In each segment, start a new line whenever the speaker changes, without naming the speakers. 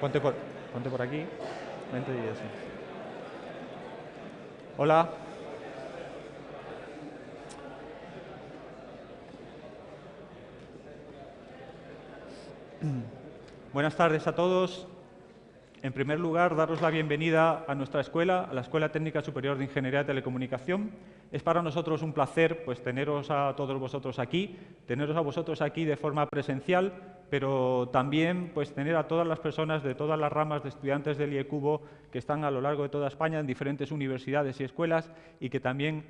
Ponte por aquí. Vente y eso. Hola. Buenas tardes a todos. En primer lugar, daros la bienvenida a nuestra escuela, a la Escuela Técnica Superior de Ingeniería de Telecomunicación. Es para nosotros un placer teneros a todos vosotros aquí, teneros a vosotros aquí de forma presencial, pero también tener a todas las personas de todas las ramas de estudiantes del IECubo que están a lo largo de toda España en diferentes universidades y escuelas y que también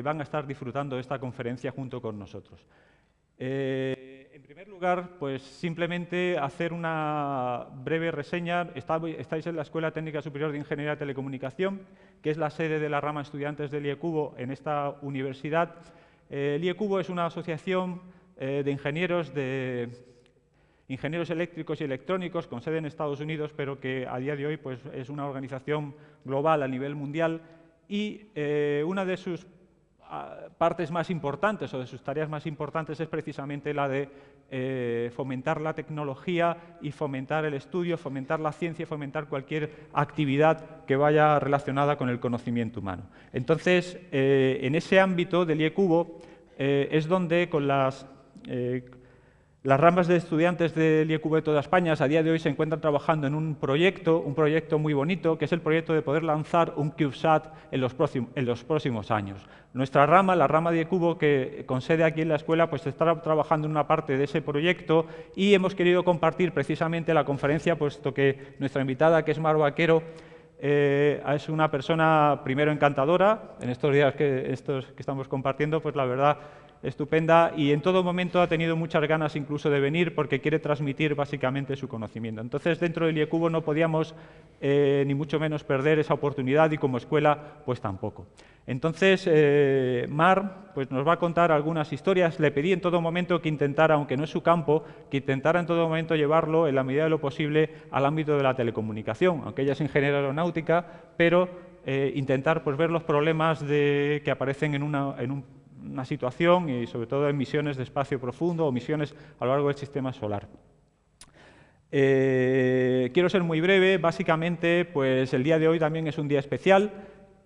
van a estar disfrutando de esta conferencia junto con nosotros. En primer lugar, simplemente hacer una breve reseña. Estáis en la Escuela Técnica Superior de Ingeniería de Telecomunicación, que es la sede de la rama estudiantes del IECubo en esta universidad. El IECubo es una asociación de ingenieros eléctricos y electrónicos con sede en Estados Unidos, pero que a día de hoy es una organización global a nivel mundial y una de sus partes más importantes o de sus tareas más importantes es precisamente la de fomentar la tecnología y fomentar el estudio, fomentar la ciencia y fomentar cualquier actividad que vaya relacionada con el conocimiento humano. Entonces, en ese ámbito del IECubo es donde con las ramas de estudiantes del IECubo de toda España a día de hoy se encuentran trabajando en un proyecto muy bonito, que es el proyecto de poder lanzar un CubeSat en los próximos años. Nuestra rama, la rama de IECubo, que con sede aquí en la escuela, está trabajando en una parte de ese proyecto y hemos querido compartir precisamente la conferencia, puesto que nuestra invitada, que es Mar Vaquero, es una persona, primero, encantadora. En estos días que estamos compartiendo, la verdad, estupenda, y en todo momento ha tenido muchas ganas incluso de venir porque quiere transmitir básicamente su conocimiento. Entonces, dentro del IECubo no podíamos ni mucho menos perder esa oportunidad y como escuela tampoco. Entonces, Mar nos va a contar algunas historias. Le pedí en todo momento que intentara, aunque no es su campo, que intentara en todo momento llevarlo en la medida de lo posible al ámbito de la telecomunicación, aunque ella es ingeniera aeronáutica, pero intentar ver los problemas que aparecen en una situación y sobre todo en misiones de espacio profundo o misiones a lo largo del sistema solar. Quiero ser muy breve. Básicamente, el día de hoy también es un día especial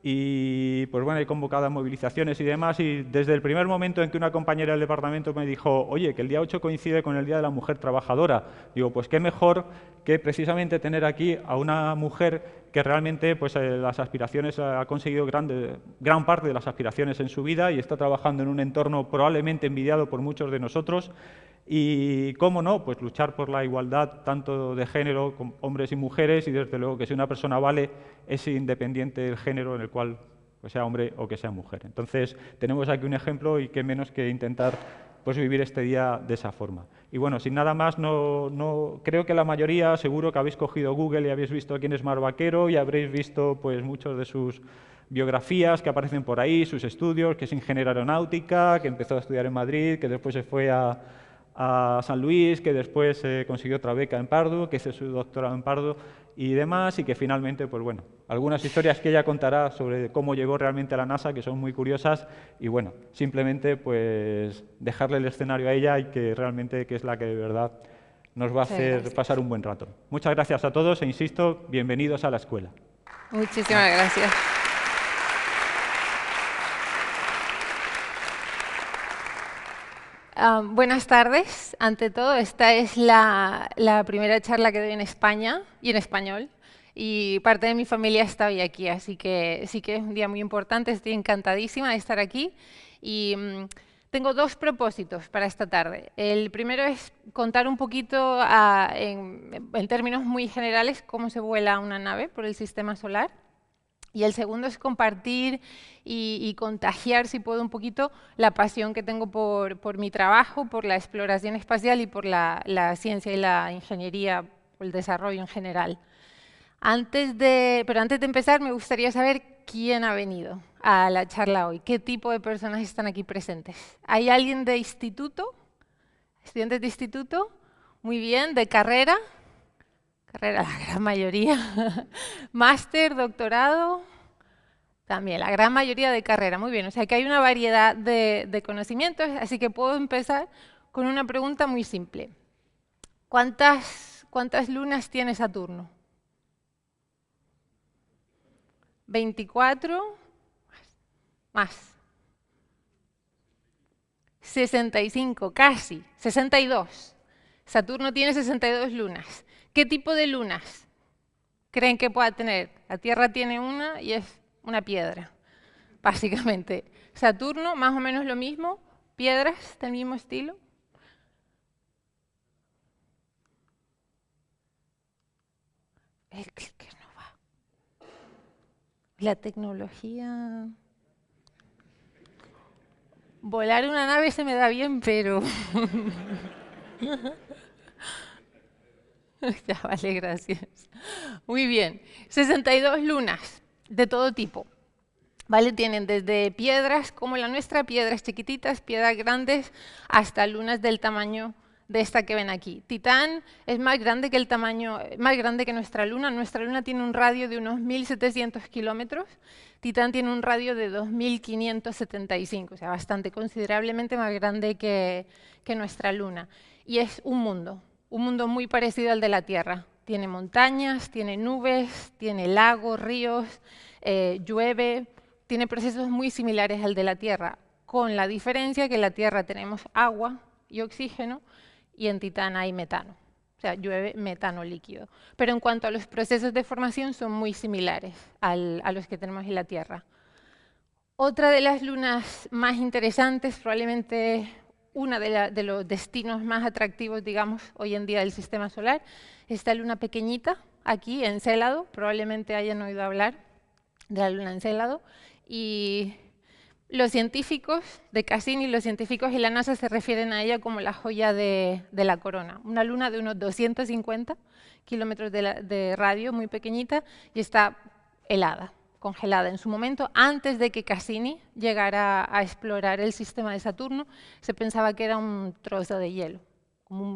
y hay convocadas movilizaciones y demás, y desde el primer momento en que una compañera del departamento me dijo, oye, que el día 8 coincide con el Día de la Mujer Trabajadora, digo, pues qué mejor que precisamente tener aquí a una mujer que realmente las aspiraciones ha conseguido gran parte de las aspiraciones en su vida y está trabajando en un entorno probablemente envidiado por muchos de nosotros. Y, cómo no, luchar por la igualdad tanto de género, con hombres y mujeres, y desde luego que si una persona vale es independiente del género en el cual sea hombre o que sea mujer. Entonces, tenemos aquí un ejemplo y qué menos que intentar vivir este día de esa forma. Y bueno, sin nada más, creo que la mayoría, seguro que habéis cogido Google y habéis visto quién es Mar Vaquero y habréis visto muchos de sus biografías que aparecen por ahí, sus estudios, que es ingeniera aeronáutica, que empezó a estudiar en Madrid, que después se fue a San Luis, que después consiguió otra beca en Purdue, que hizo su doctorado en Purdue y demás, y que finalmente, algunas historias que ella contará sobre cómo llegó realmente a la NASA, que son muy curiosas, y bueno, simplemente dejarle el escenario a ella y que realmente es la que de verdad nos va a hacer pasar un buen rato. Muchas gracias a todos e insisto, bienvenidos a la escuela.
Muchísimas gracias. Buenas tardes. Ante todo, esta es la primera charla que doy en España y en español. Y parte de mi familia está hoy aquí, así que sí que es un día muy importante. Estoy encantadísima de estar aquí. Y tengo dos propósitos para esta tarde. El primero es contar un poquito, en términos muy generales, cómo se vuela una nave por el sistema solar. Y el segundo es compartir y contagiar, si puedo, un poquito la pasión que tengo por mi trabajo, por la exploración espacial y por la ciencia y la ingeniería, por el desarrollo en general. Pero antes de empezar, me gustaría saber quién ha venido a la charla hoy, qué tipo de personas están aquí presentes. ¿Hay alguien de instituto? ¿Estudiantes de instituto? Muy bien. ¿De carrera? Carrera, la gran mayoría. Máster, doctorado, también, la gran mayoría de carrera. Muy bien, o sea que hay una variedad de conocimientos, así que puedo empezar con una pregunta muy simple. ¿Cuántas ¿cuántas lunas tiene Saturno? 24 más. 65, casi. 62. Saturno tiene 62 lunas. ¿Qué tipo de lunas creen que pueda tener? La Tierra tiene una y es una piedra, básicamente. Saturno, más o menos lo mismo. Piedras del mismo estilo. El clicker no va. La tecnología... Volar una nave se me da bien, pero... Ya, vale, gracias. Muy bien. 62 lunas de todo tipo. ¿Vale? Tienen desde piedras como la nuestra, piedras chiquititas, piedras grandes, hasta lunas del tamaño de esta que ven aquí. Titán es más grande que el tamaño, más grande que nuestra luna. Nuestra luna tiene un radio de unos 1.700 kilómetros. Titán tiene un radio de 2.575, o sea, bastante considerablemente más grande que nuestra luna. Y es un mundo muy parecido al de la Tierra. Tiene montañas, tiene nubes, tiene lagos, ríos, llueve, tiene procesos muy similares al de la Tierra, con la diferencia que en la Tierra tenemos agua y oxígeno y en Titán hay metano. O sea, llueve metano líquido. Pero en cuanto a los procesos de formación son muy similares a los que tenemos en la Tierra. Otra de las lunas más interesantes, probablemente una de los destinos más atractivos, digamos, hoy en día del Sistema Solar, esta luna pequeñita, aquí, Encélado. Probablemente hayan oído hablar de la luna Encélado. Y los científicos de Cassini, los científicos y la NASA se refieren a ella como la joya de la corona. Una luna de unos 250 kilómetros de radio, muy pequeñita, y está helada, congelada. En su momento, antes de que Cassini llegara a explorar el sistema de Saturno, se pensaba que era un trozo de hielo,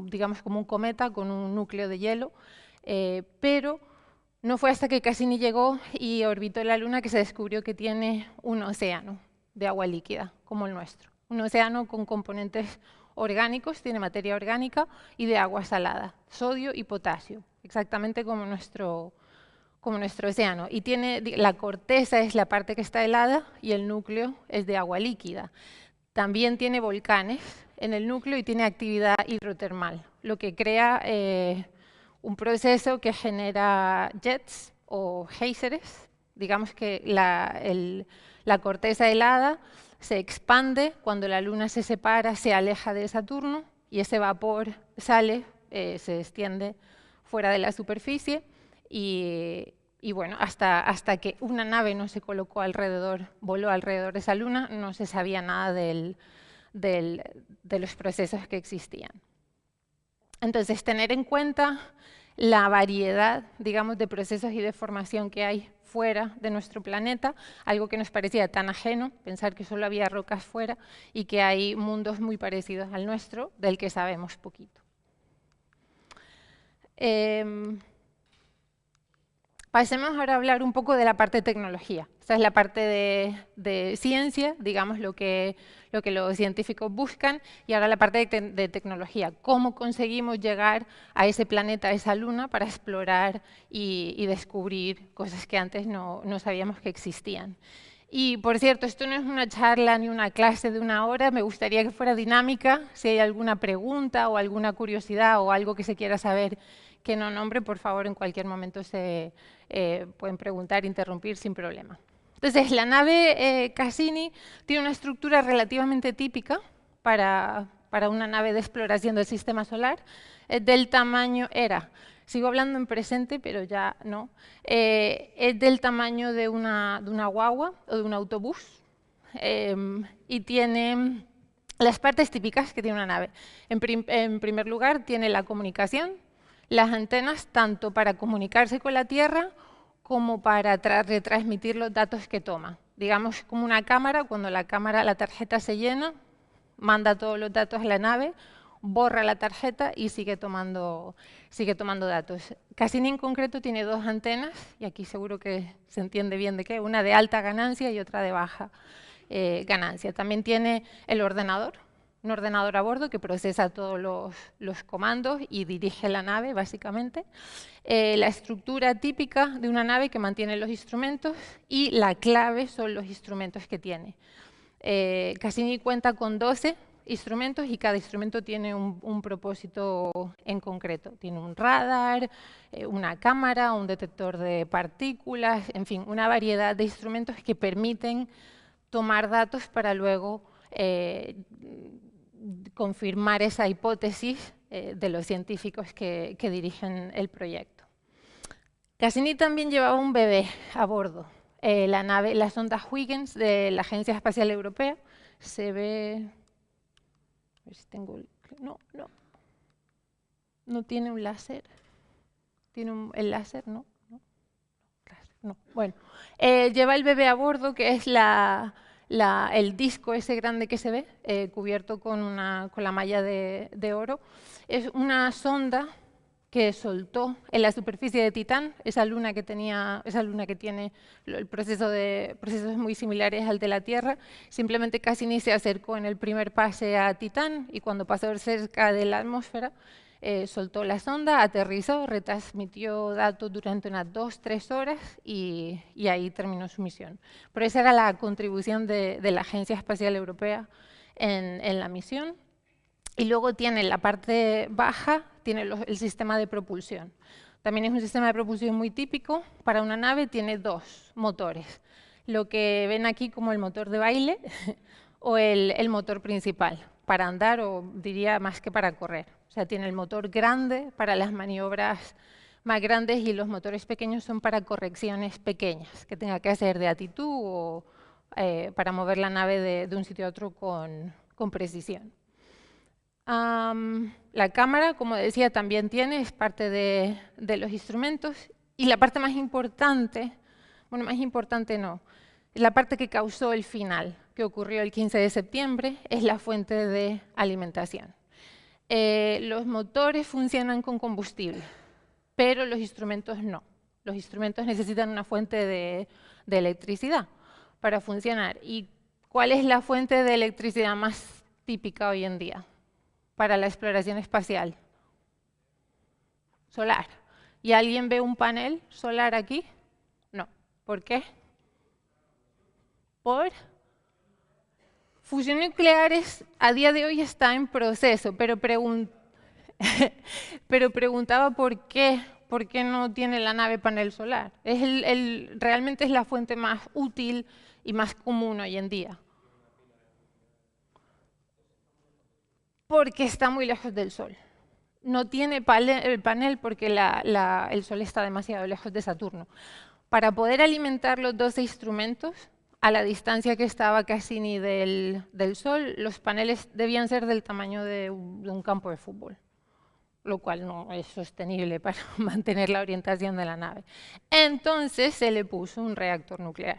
digamos como un cometa con un núcleo de hielo, pero no fue hasta que Cassini llegó y orbitó la Luna que se descubrió que tiene un océano de agua líquida, como el nuestro. Un océano con componentes orgánicos, tiene materia orgánica, y de agua salada, sodio y potasio, exactamente como nuestro océano. Y tiene, la corteza es la parte que está helada y el núcleo es de agua líquida. También tiene volcanes en el núcleo y tiene actividad hidrotermal, lo que crea un proceso que genera jets o géiseres. Digamos que la corteza helada se expande cuando la Luna se separa, se aleja de Saturno y ese vapor sale, se extiende fuera de la superficie y bueno, hasta que una nave no se colocó alrededor, voló alrededor de esa Luna, no se sabía nada de los procesos que existían. Entonces, tener en cuenta la variedad, digamos, de procesos y de formación que hay fuera de nuestro planeta, algo que nos parecía tan ajeno, pensar que solo había rocas fuera y que hay mundos muy parecidos al nuestro, del que sabemos poquito. Pasemos ahora a hablar un poco de la parte de tecnología. Esta es la parte de ciencia, digamos, lo que los científicos buscan, y ahora la parte de tecnología. ¿Cómo conseguimos llegar a ese planeta, a esa luna, para explorar y descubrir cosas que antes no sabíamos que existían? Y, por cierto, esto no es una charla ni una clase de una hora, me gustaría que fuera dinámica. Si hay alguna pregunta o alguna curiosidad o algo que se quiera saber que no nombre, por favor, en cualquier momento se pueden preguntar, interrumpir sin problema. Entonces, la nave Cassini tiene una estructura relativamente típica para una nave de exploración del Sistema Solar. Del tamaño, sigo hablando en presente, pero ya no, es del tamaño de una guagua o de un autobús, y tiene las partes típicas que tiene una nave. En primer lugar, tiene la comunicación, las antenas, tanto para comunicarse con la Tierra como para retransmitir los datos que toma. Digamos, como una cámara, cuando la tarjeta se llena, manda todos los datos a la nave, borra la tarjeta y sigue tomando datos. Cassini en concreto tiene dos antenas, y aquí seguro que se entiende bien de qué, una de alta ganancia y otra de baja ganancia. También tiene el ordenador, un ordenador a bordo que procesa todos los comandos y dirige la nave, básicamente. La estructura típica de una nave que mantiene los instrumentos y la clave son los instrumentos que tiene. Cassini cuenta con 12 instrumentos y cada instrumento tiene un propósito en concreto. Tiene un radar, una cámara, un detector de partículas, en fin, una variedad de instrumentos que permiten tomar datos para luego confirmar esa hipótesis de los científicos que dirigen el proyecto. Cassini también llevaba un bebé a bordo, la sonda Huygens de la Agencia Espacial Europea. Se ve... A ver si tengo... No tiene un láser. ¿Tiene el láser? No. Bueno, lleva el bebé a bordo, que es el disco ese grande que se ve, cubierto con la malla de oro. Es una sonda que soltó en la superficie de Titán, esa luna que tiene procesos muy similares al de la Tierra. Simplemente Cassini se acercó en el primer pase a Titán y cuando pasó cerca de la atmósfera, soltó la sonda, aterrizó, retransmitió datos durante unas 2-3 horas y ahí terminó su misión. Pero esa era la contribución de la Agencia Espacial Europea en la misión. Y luego tiene la parte baja, tiene el sistema de propulsión. También es un sistema de propulsión muy típico para una nave, tiene 2 motores. Lo que ven aquí como el motor de baile o el motor principal, para andar o diría más que para correr. O sea, tiene el motor grande para las maniobras más grandes y los motores pequeños son para correcciones pequeñas, que tenga que hacer de actitud o para mover la nave de un sitio a otro con precisión. La cámara, como decía, también es parte de los instrumentos. Y la parte más importante, bueno, más importante no, la parte que causó el final, que ocurrió el 15 de septiembre, es la fuente de alimentación. Los motores funcionan con combustible, pero los instrumentos no. Los instrumentos necesitan una fuente de electricidad para funcionar. ¿Y cuál es la fuente de electricidad más típica hoy en día para la exploración espacial? Solar. ¿Y alguien ve un panel solar aquí? No. ¿Por qué? ¿Por? Fusión nuclear a día de hoy está en proceso, pero preguntaba por qué no tiene la nave panel solar. Realmente es la fuente más útil y más común hoy en día. Porque está muy lejos del Sol. No tiene el panel porque el Sol está demasiado lejos de Saturno. Para poder alimentar los 12 instrumentos, a la distancia que estaba Cassini del Sol, los paneles debían ser del tamaño de un campo de fútbol, lo cual no es sostenible para mantener la orientación de la nave. Entonces se le puso un reactor nuclear,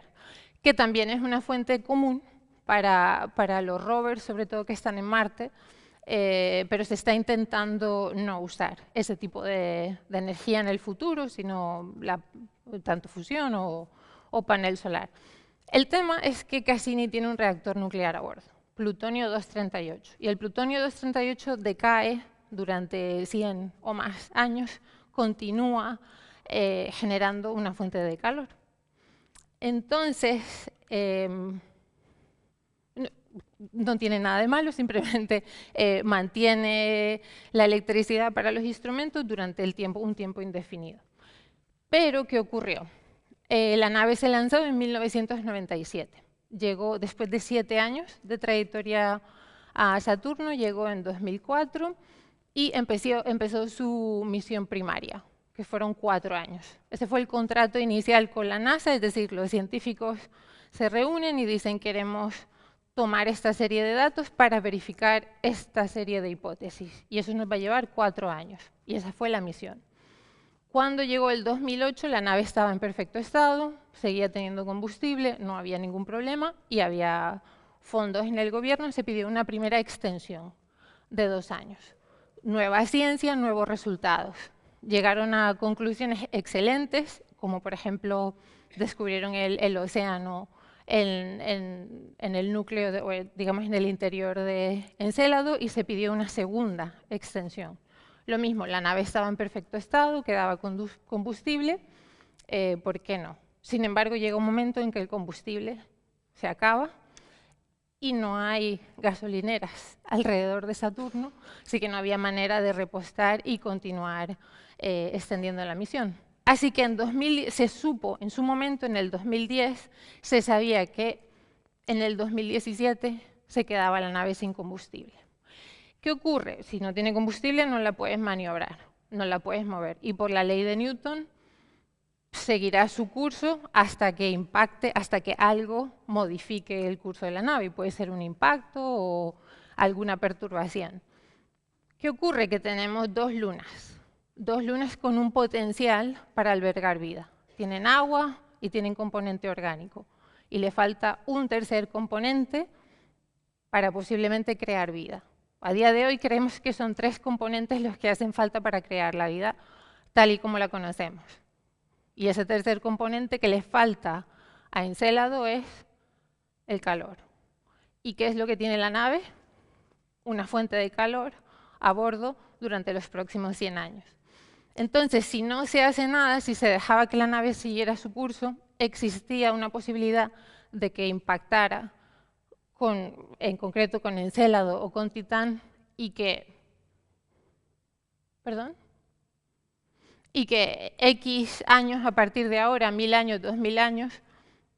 que también es una fuente común para los rovers, sobre todo que están en Marte, pero se está intentando no usar ese tipo de energía en el futuro, sino tanto fusión o panel solar. El tema es que Cassini tiene un reactor nuclear a bordo, plutonio 238, y el plutonio 238 decae durante 100 o más años, continúa generando una fuente de calor. Entonces, no tiene nada de malo, simplemente mantiene la electricidad para los instrumentos durante un tiempo indefinido. Pero, ¿qué ocurrió? La nave se lanzó en 1997. Llegó después de 7 años de trayectoria a Saturno, llegó en 2004 y empezó su misión primaria, que fueron 4 años. Ese fue el contrato inicial con la NASA, es decir, los científicos se reúnen y dicen queremos tomar esta serie de datos para verificar esta serie de hipótesis. Y eso nos va a llevar 4 años. Y esa fue la misión. Cuando llegó el 2008, la nave estaba en perfecto estado, seguía teniendo combustible, no había ningún problema y había fondos en el gobierno. Se pidió una primera extensión de 2 años. Nueva ciencia, nuevos resultados. Llegaron a conclusiones excelentes, como por ejemplo descubrieron el océano en el núcleo, o digamos en el interior de Encélado, y se pidió una segunda extensión. Lo mismo, la nave estaba en perfecto estado, quedaba combustible, ¿por qué no? Sin embargo, llega un momento en que el combustible se acaba y no hay gasolineras alrededor de Saturno, así que no había manera de repostar y continuar extendiendo la misión. Así que se supo en su momento, en el 2010, se sabía que en el 2017 se quedaba la nave sin combustible. ¿Qué ocurre? Si no tiene combustible no la puedes maniobrar, no la puedes mover. Y por la ley de Newton seguirá su curso hasta que impacte, hasta que algo modifique el curso de la nave. Puede ser un impacto o alguna perturbación. ¿Qué ocurre? Que tenemos dos lunas con un potencial para albergar vida. Tienen agua y tienen componente orgánico. Y le falta un tercer componente para posiblemente crear vida. A día de hoy creemos que son 3 componentes los que hacen falta para crear la vida tal y como la conocemos. Y ese tercer componente que le falta a Encélado es el calor. ¿Y qué es lo que tiene la nave? Una fuente de calor a bordo durante los próximos 100 años. Entonces, si no se hace nada, si se dejaba que la nave siguiera su curso, existía una posibilidad de que impactara en concreto con Encélado o con Titán y que X años a partir de ahora, 1000 años, 2000 años,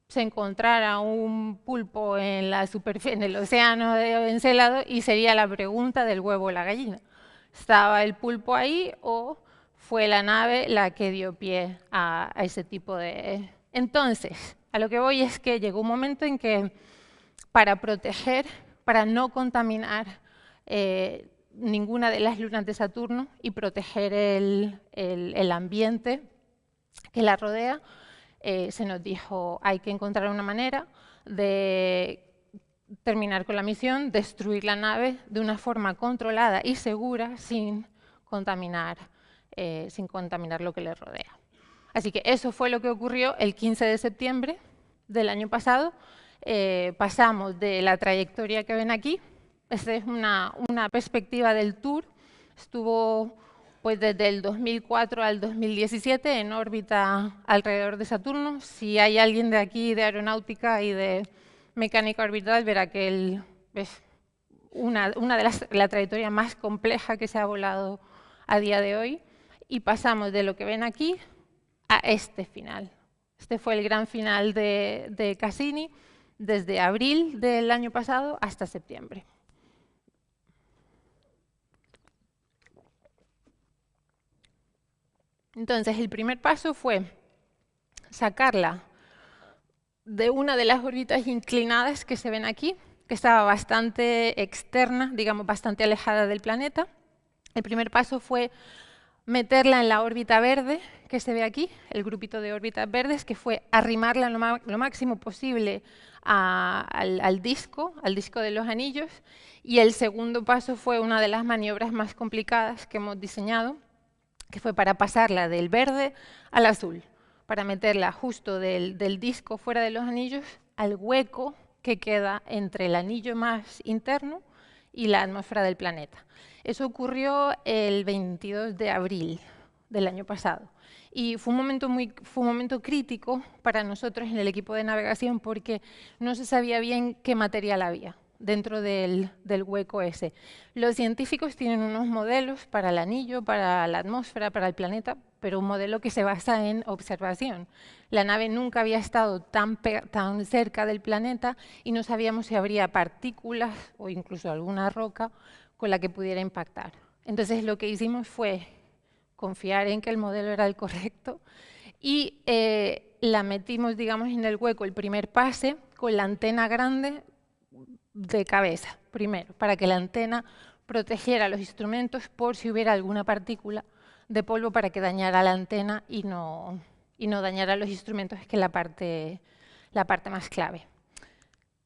se encontrara un pulpo en el océano de Encélado y sería la pregunta del huevo o la gallina. ¿Estaba el pulpo ahí o fue la nave la que dio pie a ese tipo de...? Entonces, a lo que voy es que llegó un momento en que para no contaminar ninguna de las lunas de Saturno y proteger el ambiente que la rodea, se nos dijo, hay que encontrar una manera de terminar con la misión, destruir la nave de una forma controlada y segura sin contaminar lo que le rodea. Así que eso fue lo que ocurrió el 15 de septiembre del año pasado. Pasamos de la trayectoria que ven aquí. Esta es una perspectiva del tour. Estuvo pues, desde el 2004 al 2017 en órbita alrededor de Saturno. Si hay alguien de aquí de aeronáutica y de mecánica orbital, verá que es la trayectoria más compleja que se ha volado a día de hoy. Y pasamos de lo que ven aquí a este final. Este fue el gran final de Cassini, desde abril del año pasado hasta septiembre. Entonces, el primer paso fue sacarla de una de las órbitas inclinadas que se ven aquí, que estaba bastante externa, digamos, bastante alejada del planeta. El primer paso fue meterla en la órbita verde, que se ve aquí, el grupito de órbitas verdes, que fue arrimarla lo máximo posible al disco de los anillos. Y el segundo paso fue una de las maniobras más complicadas que hemos diseñado, que fue para pasarla del verde al azul, para meterla justo del disco fuera de los anillos al hueco que queda entre el anillo más interno y la atmósfera del planeta. Eso ocurrió el 22 de abril del año pasado. Y fue un momento crítico para nosotros en el equipo de navegación porque no se sabía bien qué material había dentro del hueco ese. Los científicos tienen unos modelos para el anillo, para la atmósfera, para el planeta, pero un modelo que se basa en observación. La nave nunca había estado tan cerca del planeta y no sabíamos si habría partículas o incluso alguna roca con la que pudiera impactar. Entonces lo que hicimos fue confiar en que el modelo era el correcto y la metimos, digamos, en el hueco el primer pase con la antena grande de cabeza, primero, para que la antena protegiera los instrumentos por si hubiera alguna partícula de polvo para que dañara la antena y no dañara los instrumentos, que es la parte más clave.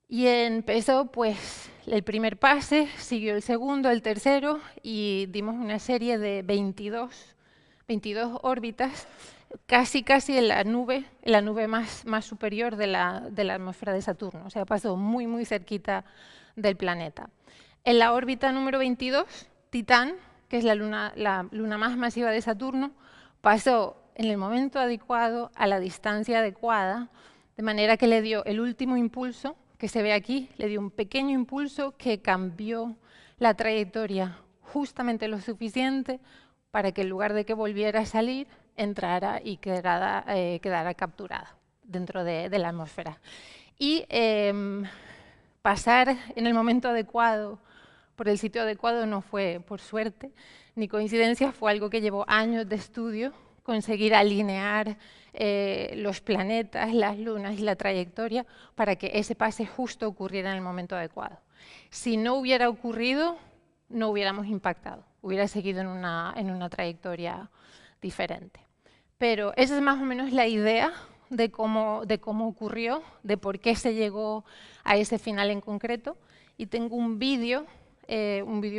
Y empezó pues el primer pase, siguió el segundo, el tercero y dimos una serie de 22 órbitas casi en la nube más superior de la atmósfera de Saturno. O sea, pasó muy cerquita del planeta. En la órbita número 22, Titán, que es la luna más masiva de Saturno, pasó en el momento adecuado, a la distancia adecuada, de manera que le dio el último impulso, que se ve aquí, le dio un pequeño impulso que cambió la trayectoria justamente lo suficiente para que en lugar de que volviera a salir, entrara y quedara capturada dentro de la atmósfera. Y pasar en el momento adecuado, por el sitio adecuado, no fue por suerte ni coincidencia, fue algo que llevó años de estudio, conseguir alinear los planetas, las lunas y la trayectoria para que ese pase justo ocurriera en el momento adecuado. Si no hubiera ocurrido, no hubiéramos impactado, hubiera seguido en una trayectoria diferente. Pero esa es más o menos la idea de cómo ocurrió, de por qué se llegó a ese final en concreto. Y tengo un vídeo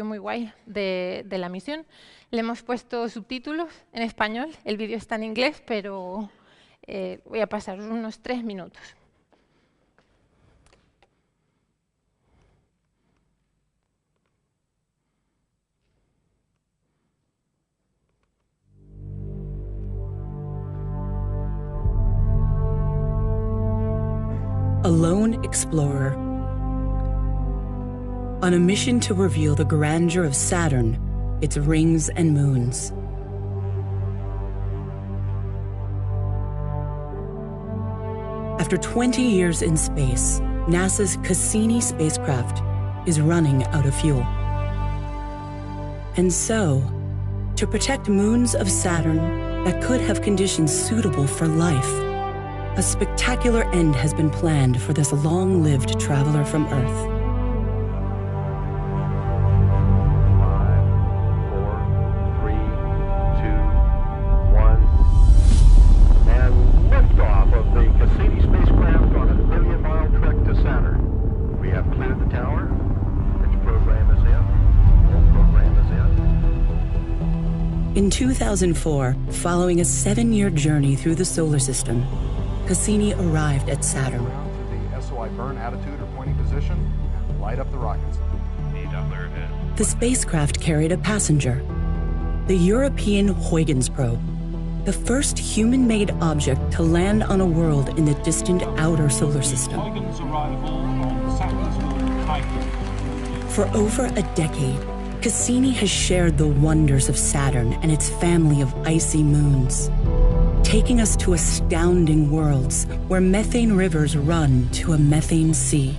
muy guay de la misión. Le hemos puesto subtítulos en español, el vídeo está en inglés, pero voy a pasar unos 3 minutos.
A lone explorer. On a mission to reveal the grandeur of Saturn, its rings and moons. After 20 years in space, NASA's Cassini spacecraft is running out of fuel. And so, to protect moons of Saturn that could have conditions suitable for life, a spectacular end has been planned for this long-lived traveler from Earth.
5, 4, 3, 2, 1, and liftoff of the Cassini spacecraft on a million-mile trek to Saturn. We have cleared the tower. Its program is in. All program is in.
In 2004, following a 7-year journey through the solar system, Cassini arrived at Saturn.
To the SOI burn attitude or pointing position, and light up the rockets.
The spacecraft carried a passenger, the European Huygens probe, the first human-made object to land on a world in the distant outer solar system.
Huygens arrival on Saturn's moon Titan.
For over a decade, Cassini has shared the wonders of Saturn and its family of icy moons, taking us to astounding worlds where methane rivers run to a methane sea,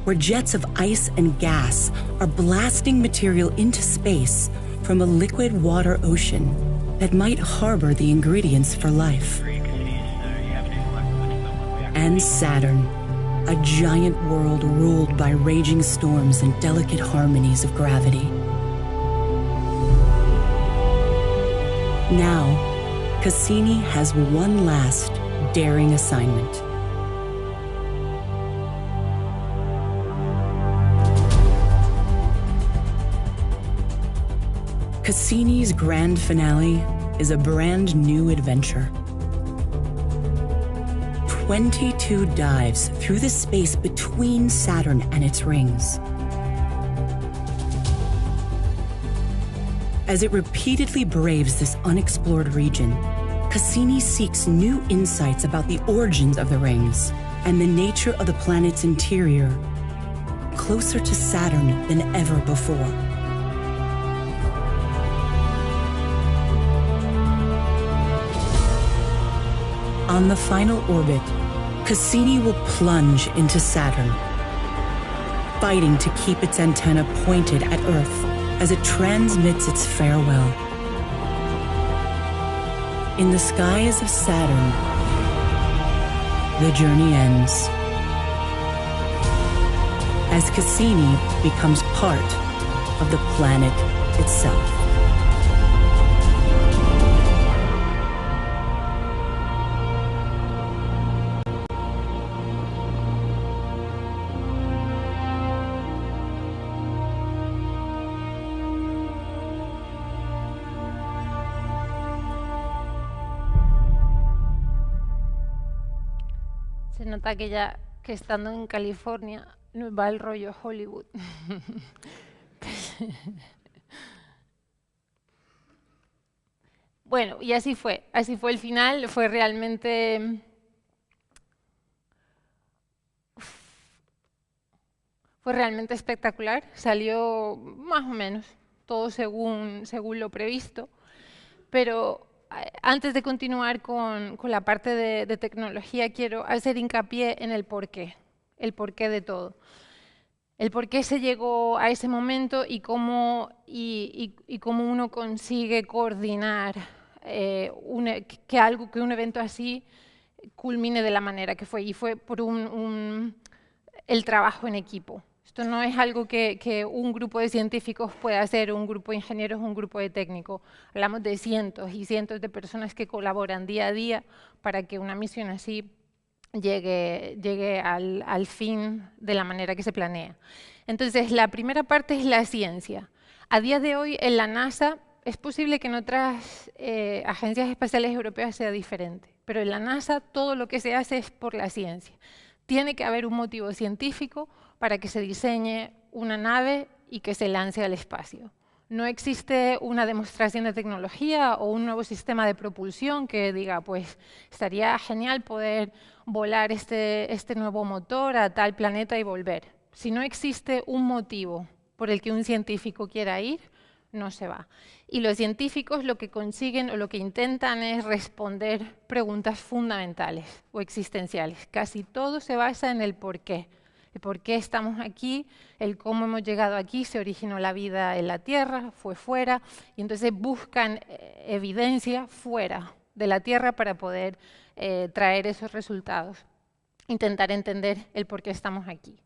where jets of ice and gas are blasting material into space from a liquid water ocean that might harbor the ingredients for life. And Saturn, a giant world ruled by raging storms and delicate harmonies of gravity. Now, Cassini has one last daring assignment. Cassini's grand finale is a brand new adventure. 22 dives through the space between Saturn and its rings. As it repeatedly braves this unexplored region, Cassini seeks new insights about the origins of the rings and the nature of the planet's interior, closer to Saturn than ever before. On the final orbit, Cassini will plunge into Saturn, fighting to keep its antenna pointed at Earth as it transmits its farewell. In the skies of Saturn, the journey ends, as Cassini becomes part of the planet itself.
nota que estando en California nos va el rollo Hollywood. Bueno, y así fue el final, fue realmente espectacular, salió más o menos todo según lo previsto, pero antes de continuar con la parte de tecnología, quiero hacer hincapié en el porqué de todo. El por qué se llegó a ese momento y cómo uno consigue coordinar que un evento así culmine de la manera que fue. Y fue por el trabajo en equipo. Esto no es algo que un grupo de científicos pueda hacer, un grupo de ingenieros, un grupo de técnicos. Hablamos de cientos y cientos de personas que colaboran día a día para que una misión así llegue al fin de la manera que se planea. Entonces, la primera parte es la ciencia. A día de hoy, en la NASA, es posible que en otras agencias espaciales europeas sea diferente, pero en la NASA todo lo que se hace es por la ciencia. Tiene que haber un motivo científico para que se diseñe una nave y que se lance al espacio. No existe una demostración de tecnología o un nuevo sistema de propulsión que diga, pues estaría genial poder volar este nuevo motor a tal planeta y volver. Si no existe un motivo por el que un científico quiera ir, no se va. Y los científicos lo que consiguen o lo que intentan es responder preguntas fundamentales o existenciales. Casi todo se basa en el por qué. El por qué estamos aquí, el cómo hemos llegado aquí, se originó la vida en la Tierra, fue fuera, y entonces buscan evidencia fuera de la Tierra para poder traer esos resultados, intentar entender el por qué estamos aquí.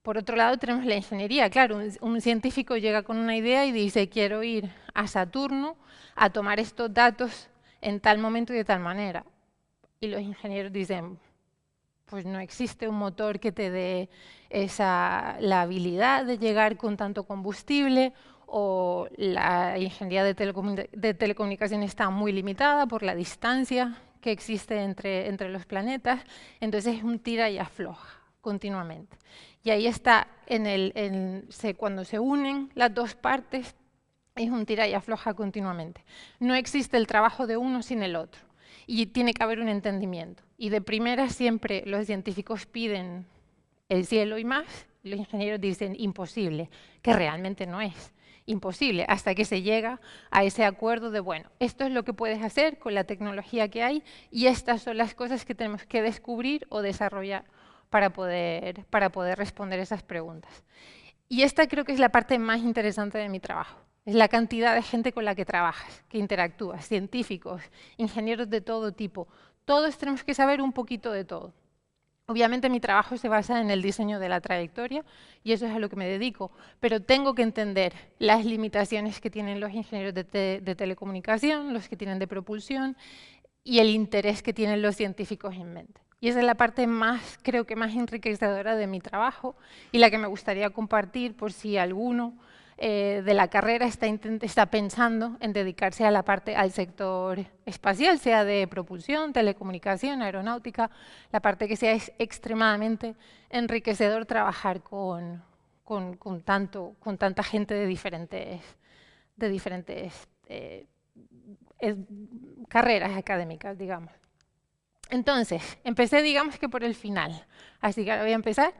Por otro lado tenemos la ingeniería. Claro, un científico llega con una idea y dice, quiero ir a Saturno a tomar estos datos en tal momento y de tal manera. Y los ingenieros dicen, pues no existe un motor que te dé la habilidad de llegar con tanto combustible, o la ingeniería de telecomunicaciones está muy limitada por la distancia que existe entre los planetas, entonces es un tira y afloja continuamente. Y ahí está, cuando se unen las dos partes, es un tira y afloja continuamente. No existe el trabajo de uno sin el otro. Y tiene que haber un entendimiento. Y de primera siempre los científicos piden el cielo y más, y los ingenieros dicen imposible, que realmente no es imposible, hasta que se llega a ese acuerdo de, bueno, esto es lo que puedes hacer con la tecnología que hay y estas son las cosas que tenemos que descubrir o desarrollar para poder responder esas preguntas. Y esta creo que es la parte más interesante de mi trabajo. Es la cantidad de gente con la que trabajas, que interactúas, científicos, ingenieros de todo tipo. Todos tenemos que saber un poquito de todo. Obviamente mi trabajo se basa en el diseño de la trayectoria y eso es a lo que me dedico, pero tengo que entender las limitaciones que tienen los ingenieros de telecomunicación, los que tienen de propulsión y el interés que tienen los científicos en mente. Y esa es la parte creo que más enriquecedora de mi trabajo y la que me gustaría compartir por si alguno de la carrera está pensando en dedicarse al sector espacial, sea de propulsión, telecomunicación, aeronáutica, la parte que sea es extremadamente enriquecedor trabajar con tanta gente de diferentes carreras académicas, digamos. Entonces, empecé, digamos que por el final, así que ahora voy a empezar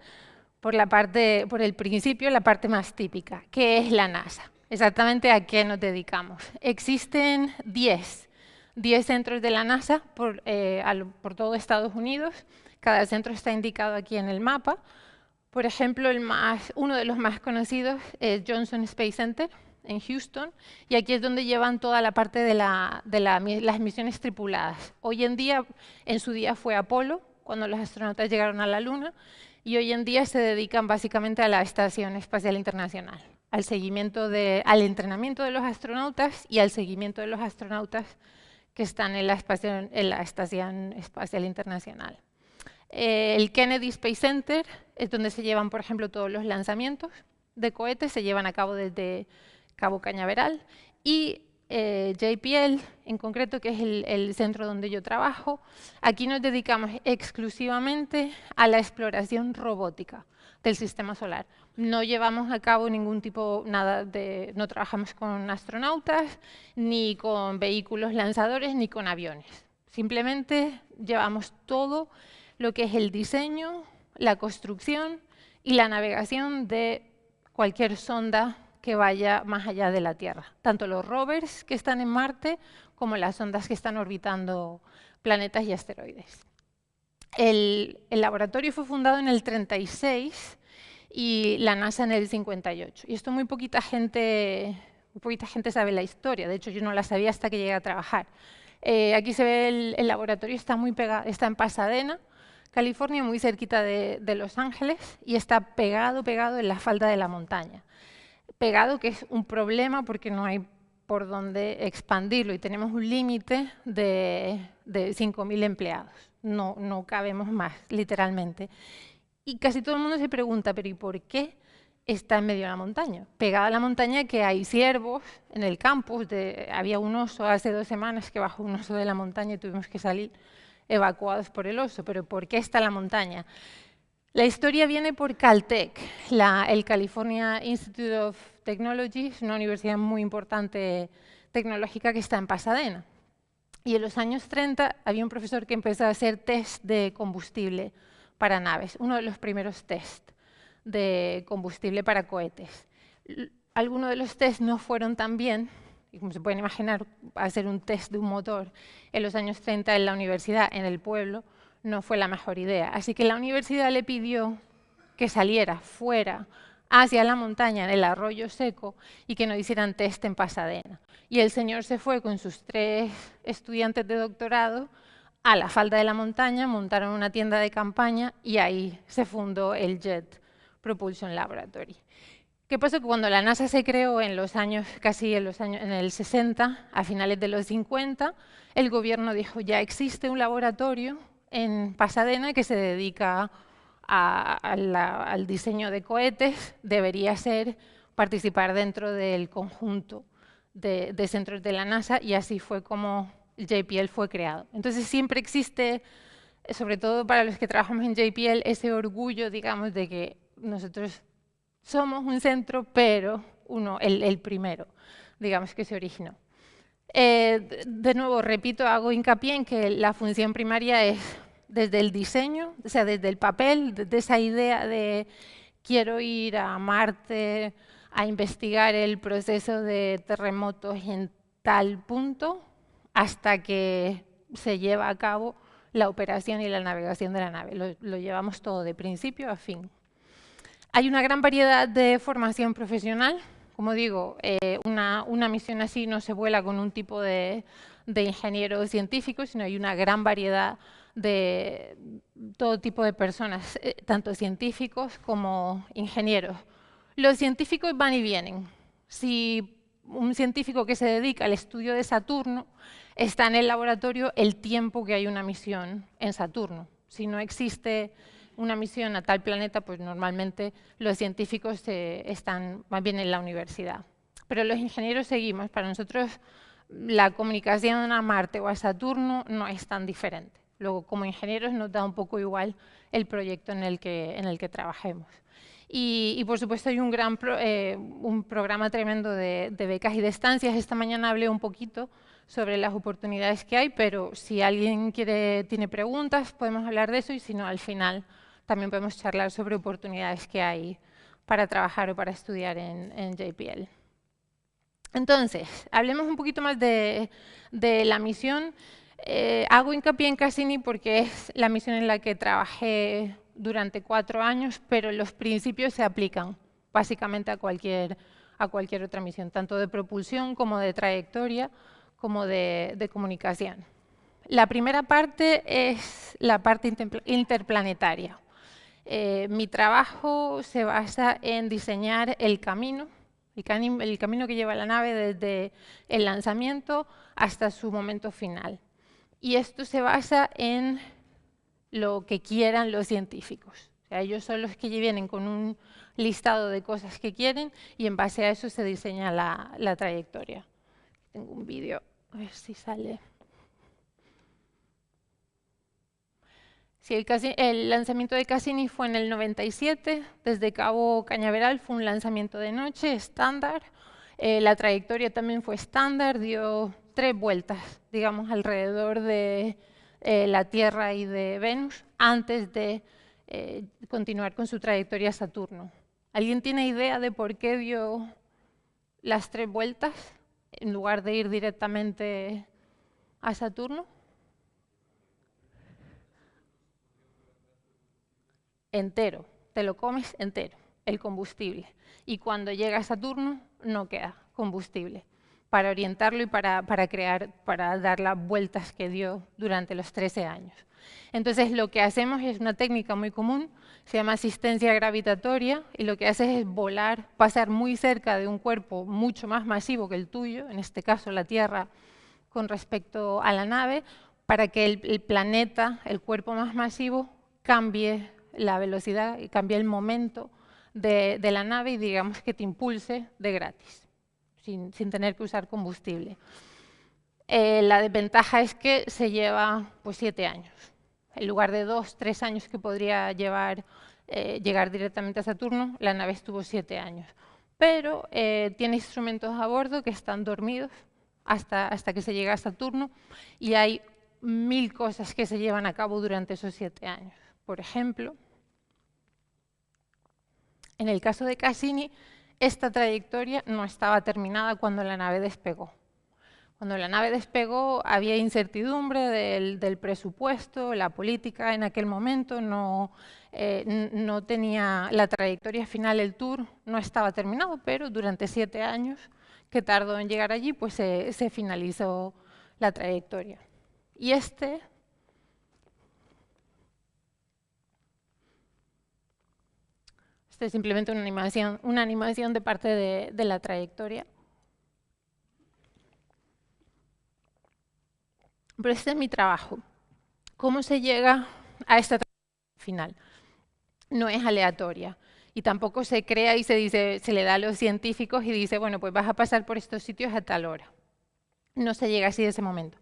por el principio, la parte más típica, que es la NASA. Exactamente a qué nos dedicamos. Existen 10 centros de la NASA por todo Estados Unidos. Cada centro está indicado aquí en el mapa. Por ejemplo, uno de los más conocidos es Johnson Space Center en Houston, y aquí es donde llevan toda la parte de las misiones tripuladas. Hoy en día, en su día fue Apolo, cuando los astronautas llegaron a la Luna, y hoy en día se dedican básicamente a la Estación Espacial Internacional, al entrenamiento de los astronautas y al seguimiento de los astronautas que están en la Estación Espacial Internacional. El Kennedy Space Center es donde se llevan, por ejemplo, todos los lanzamientos de cohetes, se llevan a cabo desde Cabo Cañaveral, y JPL, en concreto, que es el centro donde yo trabajo, aquí nos dedicamos exclusivamente a la exploración robótica del sistema solar. No llevamos a cabo ningún tipo, no trabajamos con astronautas, ni con vehículos lanzadores, ni con aviones. Simplemente llevamos todo lo que es el diseño, la construcción y la navegación de cualquier sonda que vaya más allá de la Tierra. Tanto los rovers que están en Marte como las sondas que están orbitando planetas y asteroides. El laboratorio fue fundado en el 36 y la NASA en el 58. Y esto muy poquita gente sabe la historia. De hecho, yo no la sabía hasta que llegué a trabajar. Aquí se ve el laboratorio, está muy pegado, está en Pasadena, California, muy cerquita de Los Ángeles, y está pegado en la falda de la montaña. Pegado, que es un problema porque no hay por dónde expandirlo y tenemos un límite de 5.000 empleados. No cabemos más, literalmente. Y casi todo el mundo se pregunta, pero ¿y por qué está en medio de la montaña? Pegada a la montaña, que hay ciervos en el campus. Había un oso hace 2 semanas que bajó un oso de la montaña y tuvimos que salir evacuados por el oso. ¿Pero por qué está en la montaña? La historia viene por Caltech, el California Institute of Technology, es una universidad muy importante tecnológica que está en Pasadena. Y en los años 30 había un profesor que empezó a hacer test de combustible para naves, uno de los primeros test de combustible para cohetes. Algunos de los tests no fueron tan bien, y como se pueden imaginar, hacer un test de un motor en los años 30 en la universidad, en el pueblo, no fue la mejor idea. Así que la universidad le pidió que saliera fuera, hacia la montaña, en el arroyo seco, y que no hicieran test en Pasadena. Y el señor se fue con sus 3 estudiantes de doctorado a la falda de la montaña, montaron una tienda de campaña y ahí se fundó el Jet Propulsion Laboratory. ¿Qué pasó? Que cuando la NASA se creó en el 60, a finales de los 50, el gobierno dijo, ya existe un laboratorio en Pasadena que se dedica al diseño de cohetes, debería participar dentro del conjunto de centros de la NASA, y así fue como JPL fue creado. Entonces siempre existe, sobre todo para los que trabajamos en JPL, ese orgullo, digamos, de que nosotros somos un centro, pero el primero, digamos, que se originó. De nuevo, repito, hago hincapié en que la función primaria es desde el diseño, o sea, desde el papel, desde esa idea de quiero ir a Marte a investigar el proceso de terremotos en tal punto, hasta que se lleva a cabo la operación y la navegación de la nave. Lo llevamos todo de principio a fin. Hay una gran variedad de formación profesional. Como digo, una misión así no se vuela con un tipo de ingeniero científico, sino hay una gran variedad de todo tipo de personas, tanto científicos como ingenieros. Los científicos van y vienen. Si un científico que se dedica al estudio de Saturno está en el laboratorio el tiempo que hay una misión en Saturno. Si no existe una misión a tal planeta, pues normalmente los científicos están más bien en la universidad. Pero los ingenieros seguimos. Para nosotros la comunicación a Marte o a Saturno no es tan diferente. Luego, como ingenieros nos da un poco igual el proyecto en el que trabajemos. Y por supuesto hay un programa tremendo de becas y de estancias. Esta mañana hablé un poquito sobre las oportunidades que hay, pero si alguien tiene preguntas podemos hablar de eso, y si no, al final también podemos charlar sobre oportunidades que hay para trabajar o para estudiar en JPL. Entonces, hablemos un poquito más de la misión. Hago hincapié en Cassini porque es la misión en la que trabajé durante 4 años, pero los principios se aplican básicamente a cualquier otra misión, tanto de propulsión como de trayectoria, como de comunicación. La primera parte es la parte interplanetaria. Mi trabajo se basa en diseñar el camino que lleva la nave desde el lanzamiento hasta su momento final. Y esto se basa en lo que quieran los científicos. O sea, ellos son los que vienen con un listado de cosas que quieren y en base a eso se diseña la trayectoria. tengo un vídeo, a ver si sale. Sí, el lanzamiento de Cassini fue en el 97, desde Cabo Cañaveral fue un lanzamiento de noche estándar. La trayectoria también fue estándar, dio 3 vueltas, digamos, alrededor de la Tierra y de Venus, antes de continuar con su trayectoria a Saturno. ¿Alguien tiene idea de por qué dio las 3 vueltas en lugar de ir directamente a Saturno? Entero, te lo comes entero, el combustible. Y cuando llega a Saturno no queda combustible para orientarlo y para dar las vueltas que dio durante los 13 años. Entonces lo que hacemos es una técnica muy común, se llama asistencia gravitatoria, y lo que haces es volar, pasar muy cerca de un cuerpo mucho más masivo que el tuyo, en este caso la Tierra con respecto a la nave, para que el planeta, el cuerpo más masivo, cambie la velocidad y cambia el momento de la nave y digamos que te impulse de gratis, sin tener que usar combustible. La desventaja es que se lleva pues 7 años. En lugar de 2, 3 años que podría llevar llegar directamente a Saturno, la nave estuvo 7 años. Pero tiene instrumentos a bordo que están dormidos hasta que se llega a Saturno y hay 1000 cosas que se llevan a cabo durante esos 7 años. Por ejemplo, en el caso de Cassini, esta trayectoria no estaba terminada cuando la nave despegó. Cuando la nave despegó había incertidumbre del presupuesto, la política en aquel momento no tenía la trayectoria final, el tour no estaba terminado, pero durante 7 años que tardó en llegar allí, pues se finalizó la trayectoria. Y este es simplemente una animación de parte de la trayectoria. Pero este es mi trabajo. ¿Cómo se llega a esta trayectoria final? No es aleatoria. Y tampoco se crea y se le da a los científicos y dice, bueno, pues vas a pasar por estos sitios a tal hora. No se llega así de ese momento.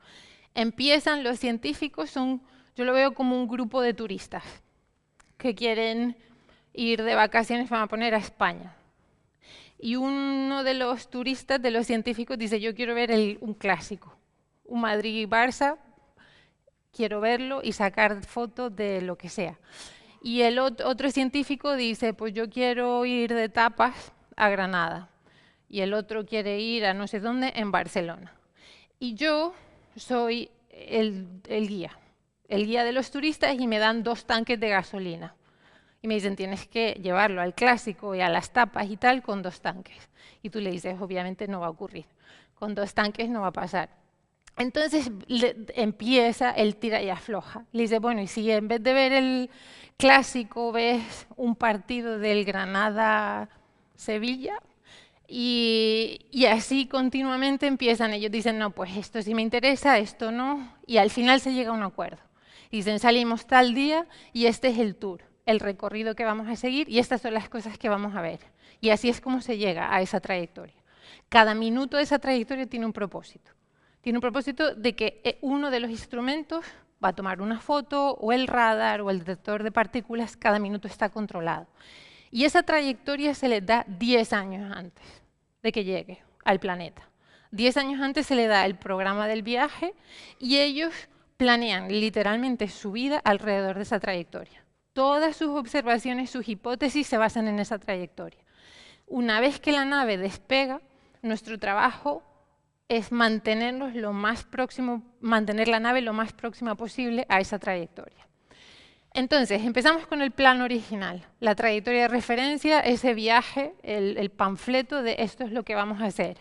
Empiezan los científicos, yo lo veo como un grupo de turistas que quieren ir de vacaciones, van a poner a España. Y uno de los turistas, de los científicos, dice, yo quiero ver un clásico, un Madrid-Barça, quiero verlo y sacar fotos de lo que sea. Y el otro científico dice, pues yo quiero ir de tapas a Granada. Y el otro quiere ir a no sé dónde, en Barcelona. Y yo soy el guía de los turistas y me dan 2 tanques de gasolina. Y me dicen, tienes que llevarlo al clásico y a las tapas y tal con 2 tanques. Y tú le dices, obviamente no va a ocurrir. Con 2 tanques no va a pasar. Entonces empieza el tira y afloja. Le dice, bueno, y si en vez de ver el clásico ves un partido del Granada-Sevilla, y así continuamente empiezan. Ellos dicen, no, pues esto sí me interesa, esto no, y al final se llega a un acuerdo. Dicen, salimos tal día y este es el tour, el recorrido que vamos a seguir y estas son las cosas que vamos a ver. Y así es como se llega a esa trayectoria. Cada minuto de esa trayectoria tiene un propósito. Tiene un propósito de que uno de los instrumentos va a tomar una foto, o el radar, o el detector de partículas, cada minuto está controlado. Y esa trayectoria se le da 10 años antes de que llegue al planeta. 10 años antes se le da el programa del viaje y ellos planean literalmente su vida alrededor de esa trayectoria. Todas sus observaciones, sus hipótesis se basan en esa trayectoria. Una vez que la nave despega, nuestro trabajo es mantener la nave lo más próxima posible a esa trayectoria. Entonces, empezamos con el plan original, la trayectoria de referencia, ese viaje, el panfleto de esto es lo que vamos a hacer.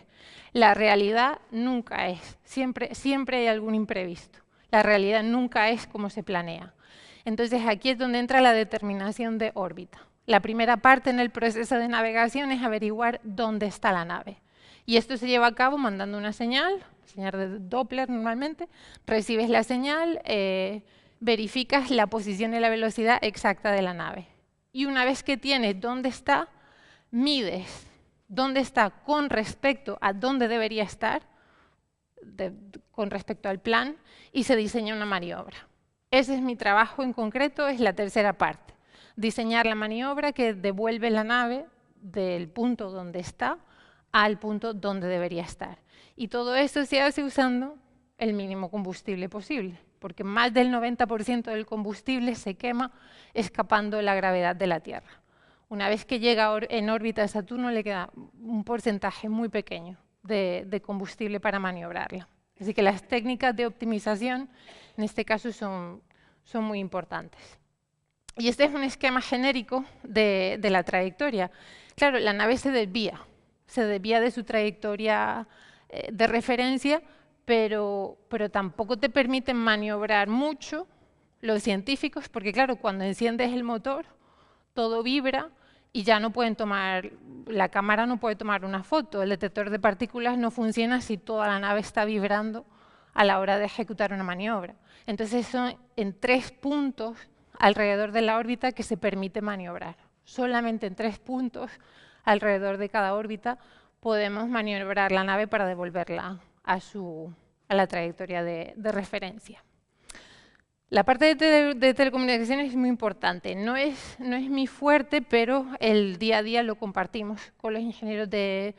La realidad nunca es, siempre hay algún imprevisto. La realidad nunca es como se planea. Entonces, aquí es donde entra la determinación de órbita. La primera parte en el proceso de navegación es averiguar dónde está la nave. Y esto se lleva a cabo mandando una señal de Doppler normalmente, recibes la señal, verificas la posición y la velocidad exacta de la nave. Y una vez que tienes dónde está, mides dónde está con respecto a dónde debería estar, con respecto al plan y se diseña una maniobra. Ese es mi trabajo en concreto, es la tercera parte. Diseñar la maniobra que devuelve la nave del punto donde está al punto donde debería estar. Y todo esto se hace usando el mínimo combustible posible, porque más del 90% del combustible se quema escapando de la gravedad de la Tierra. Una vez que llega en órbita a Saturno le queda un porcentaje muy pequeño de combustible para maniobrarla. Así que las técnicas de optimización en este caso son muy importantes. Y este es un esquema genérico de la trayectoria. Claro, la nave se desvía de su trayectoria de referencia, pero tampoco te permiten maniobrar mucho los científicos, porque claro, cuando enciendes el motor, todo vibra y ya no pueden tomar, la cámara no puede tomar una foto, el detector de partículas no funciona si toda la nave está vibrando a la hora de ejecutar una maniobra. Entonces son en 3 puntos alrededor de la órbita que se permite maniobrar. Solamente en 3 puntos alrededor de cada órbita podemos maniobrar la nave para devolverla a la trayectoria de referencia. La parte de telecomunicaciones es muy importante. No es mi fuerte, pero el día a día lo compartimos con los ingenieros de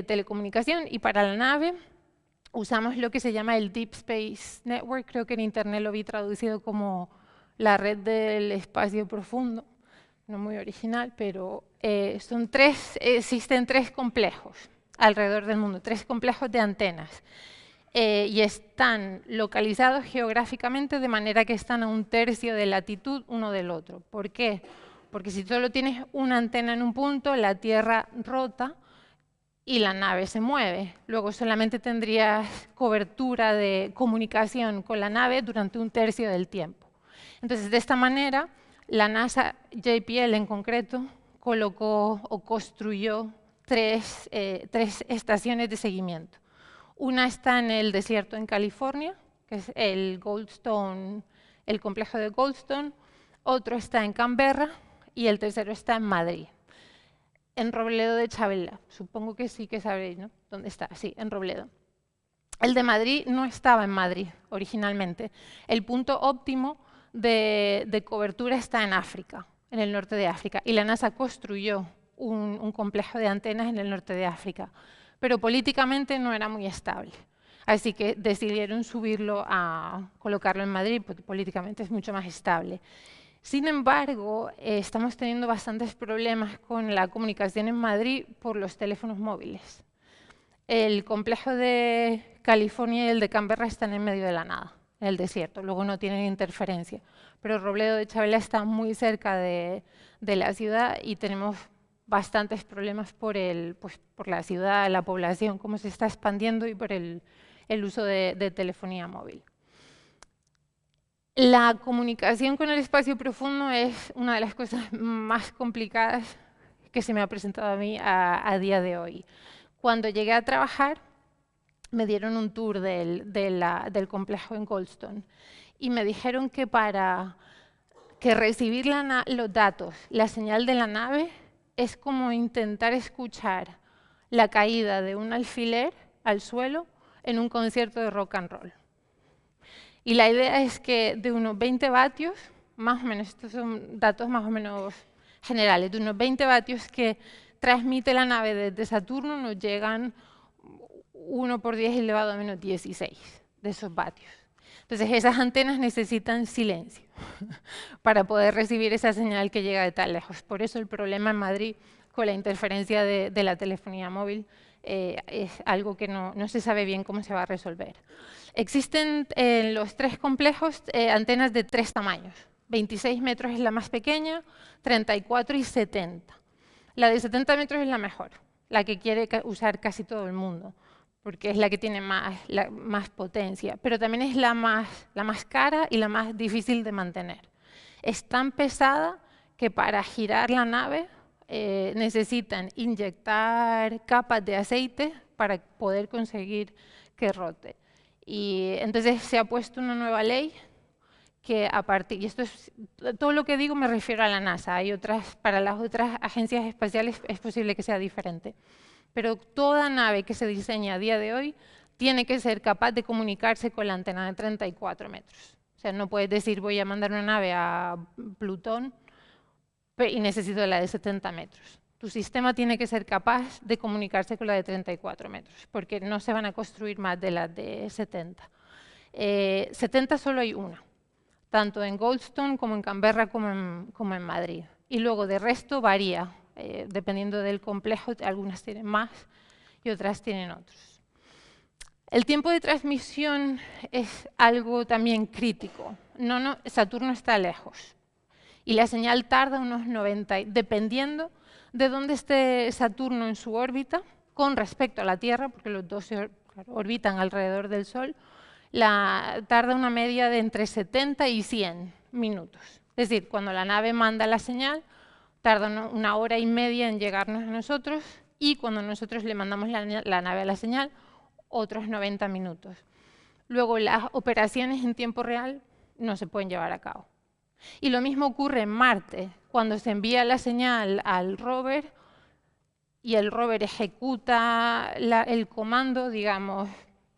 telecomunicación. Y para la nave usamos lo que se llama el Deep Space Network. Creo que en internet lo vi traducido como la red del espacio profundo. No muy original, pero existen 3 complejos alrededor del mundo, 3 complejos de antenas. Y están localizados geográficamente de manera que están a 1/3 de latitud uno del otro. ¿Por qué? Porque si solo tienes una antena en un punto, la Tierra rota y la nave se mueve. Luego solamente tendrías cobertura de comunicación con la nave durante 1/3 del tiempo. Entonces, de esta manera, la NASA JPL en concreto colocó o construyó 3 estaciones de seguimiento. Una está en el desierto en California, que es el complejo de Goldstone. Otro está en Canberra y el tercero está en Madrid. En Robledo de Chavela, supongo que sí que sabréis, ¿no? ¿Dónde está? Sí, en Robledo. El de Madrid no estaba en Madrid originalmente. El punto óptimo de cobertura está en África, en el norte de África, y la NASA construyó un complejo de antenas en el norte de África. Pero políticamente no era muy estable. Así que decidieron colocarlo en Madrid, porque políticamente es mucho más estable. Sin embargo, estamos teniendo bastantes problemas con la comunicación en Madrid por los teléfonos móviles. El complejo de California y el de Canberra están en medio de la nada, en el desierto, luego no tienen interferencia. Pero Robledo de Chavela está muy cerca de la ciudad y tenemos bastantes problemas por la ciudad, la población, cómo se está expandiendo y por el uso de telefonía móvil. La comunicación con el espacio profundo es una de las cosas más complicadas que se me ha presentado a mí a día de hoy. Cuando llegué a trabajar, me dieron un tour del complejo en Goldstone y me dijeron que para recibir los datos, la señal de la nave, es como intentar escuchar la caída de un alfiler al suelo en un concierto de rock and roll. Y la idea es que de unos 20 vatios, más o menos, estos son datos más o menos generales, de unos 20 vatios que transmite la nave desde Saturno, nos llegan 1 por 10 elevado a menos 16 de esos vatios. Entonces esas antenas necesitan silencio para poder recibir esa señal que llega de tan lejos. Por eso el problema en Madrid con la interferencia de la telefonía móvil es algo que no se sabe bien cómo se va a resolver. Existen en los 3 complejos antenas de 3 tamaños. 26 metros es la más pequeña, 34 y 70. La de 70 metros es la mejor, la que quiere usar casi todo el mundo, porque es la que tiene más potencia, pero también es la más cara y la más difícil de mantener. Es tan pesada que para girar la nave necesitan inyectar capas de aceite para poder conseguir que rote. Y entonces se ha puesto una nueva ley que y esto es todo lo que digo me refiero a la NASA, para las otras agencias espaciales es posible que sea diferente. Pero toda nave que se diseña a día de hoy tiene que ser capaz de comunicarse con la antena de 34 metros. O sea, no puedes decir voy a mandar una nave a Plutón y necesito la de 70 metros. Tu sistema tiene que ser capaz de comunicarse con la de 34 metros, porque no se van a construir más de las de 70. 70 solo hay una, tanto en Goldstone como en Canberra como en Madrid. Y luego de resto varía, dependiendo del complejo, algunas tienen más y otras tienen otros. El tiempo de transmisión es algo también crítico. Saturno está lejos y la señal tarda unos 90, dependiendo de dónde esté Saturno en su órbita con respecto a la Tierra, porque los dos orbitan alrededor del Sol, tarda una media de entre 70 y 100 minutos. Es decir, cuando la nave manda la señal, tarda una hora y media en llegarnos a nosotros, y cuando nosotros le mandamos la nave a la señal, otros 90 minutos. Luego, las operaciones en tiempo real no se pueden llevar a cabo. Y lo mismo ocurre en Marte. Cuando se envía la señal al rover y el rover ejecuta el comando, digamos,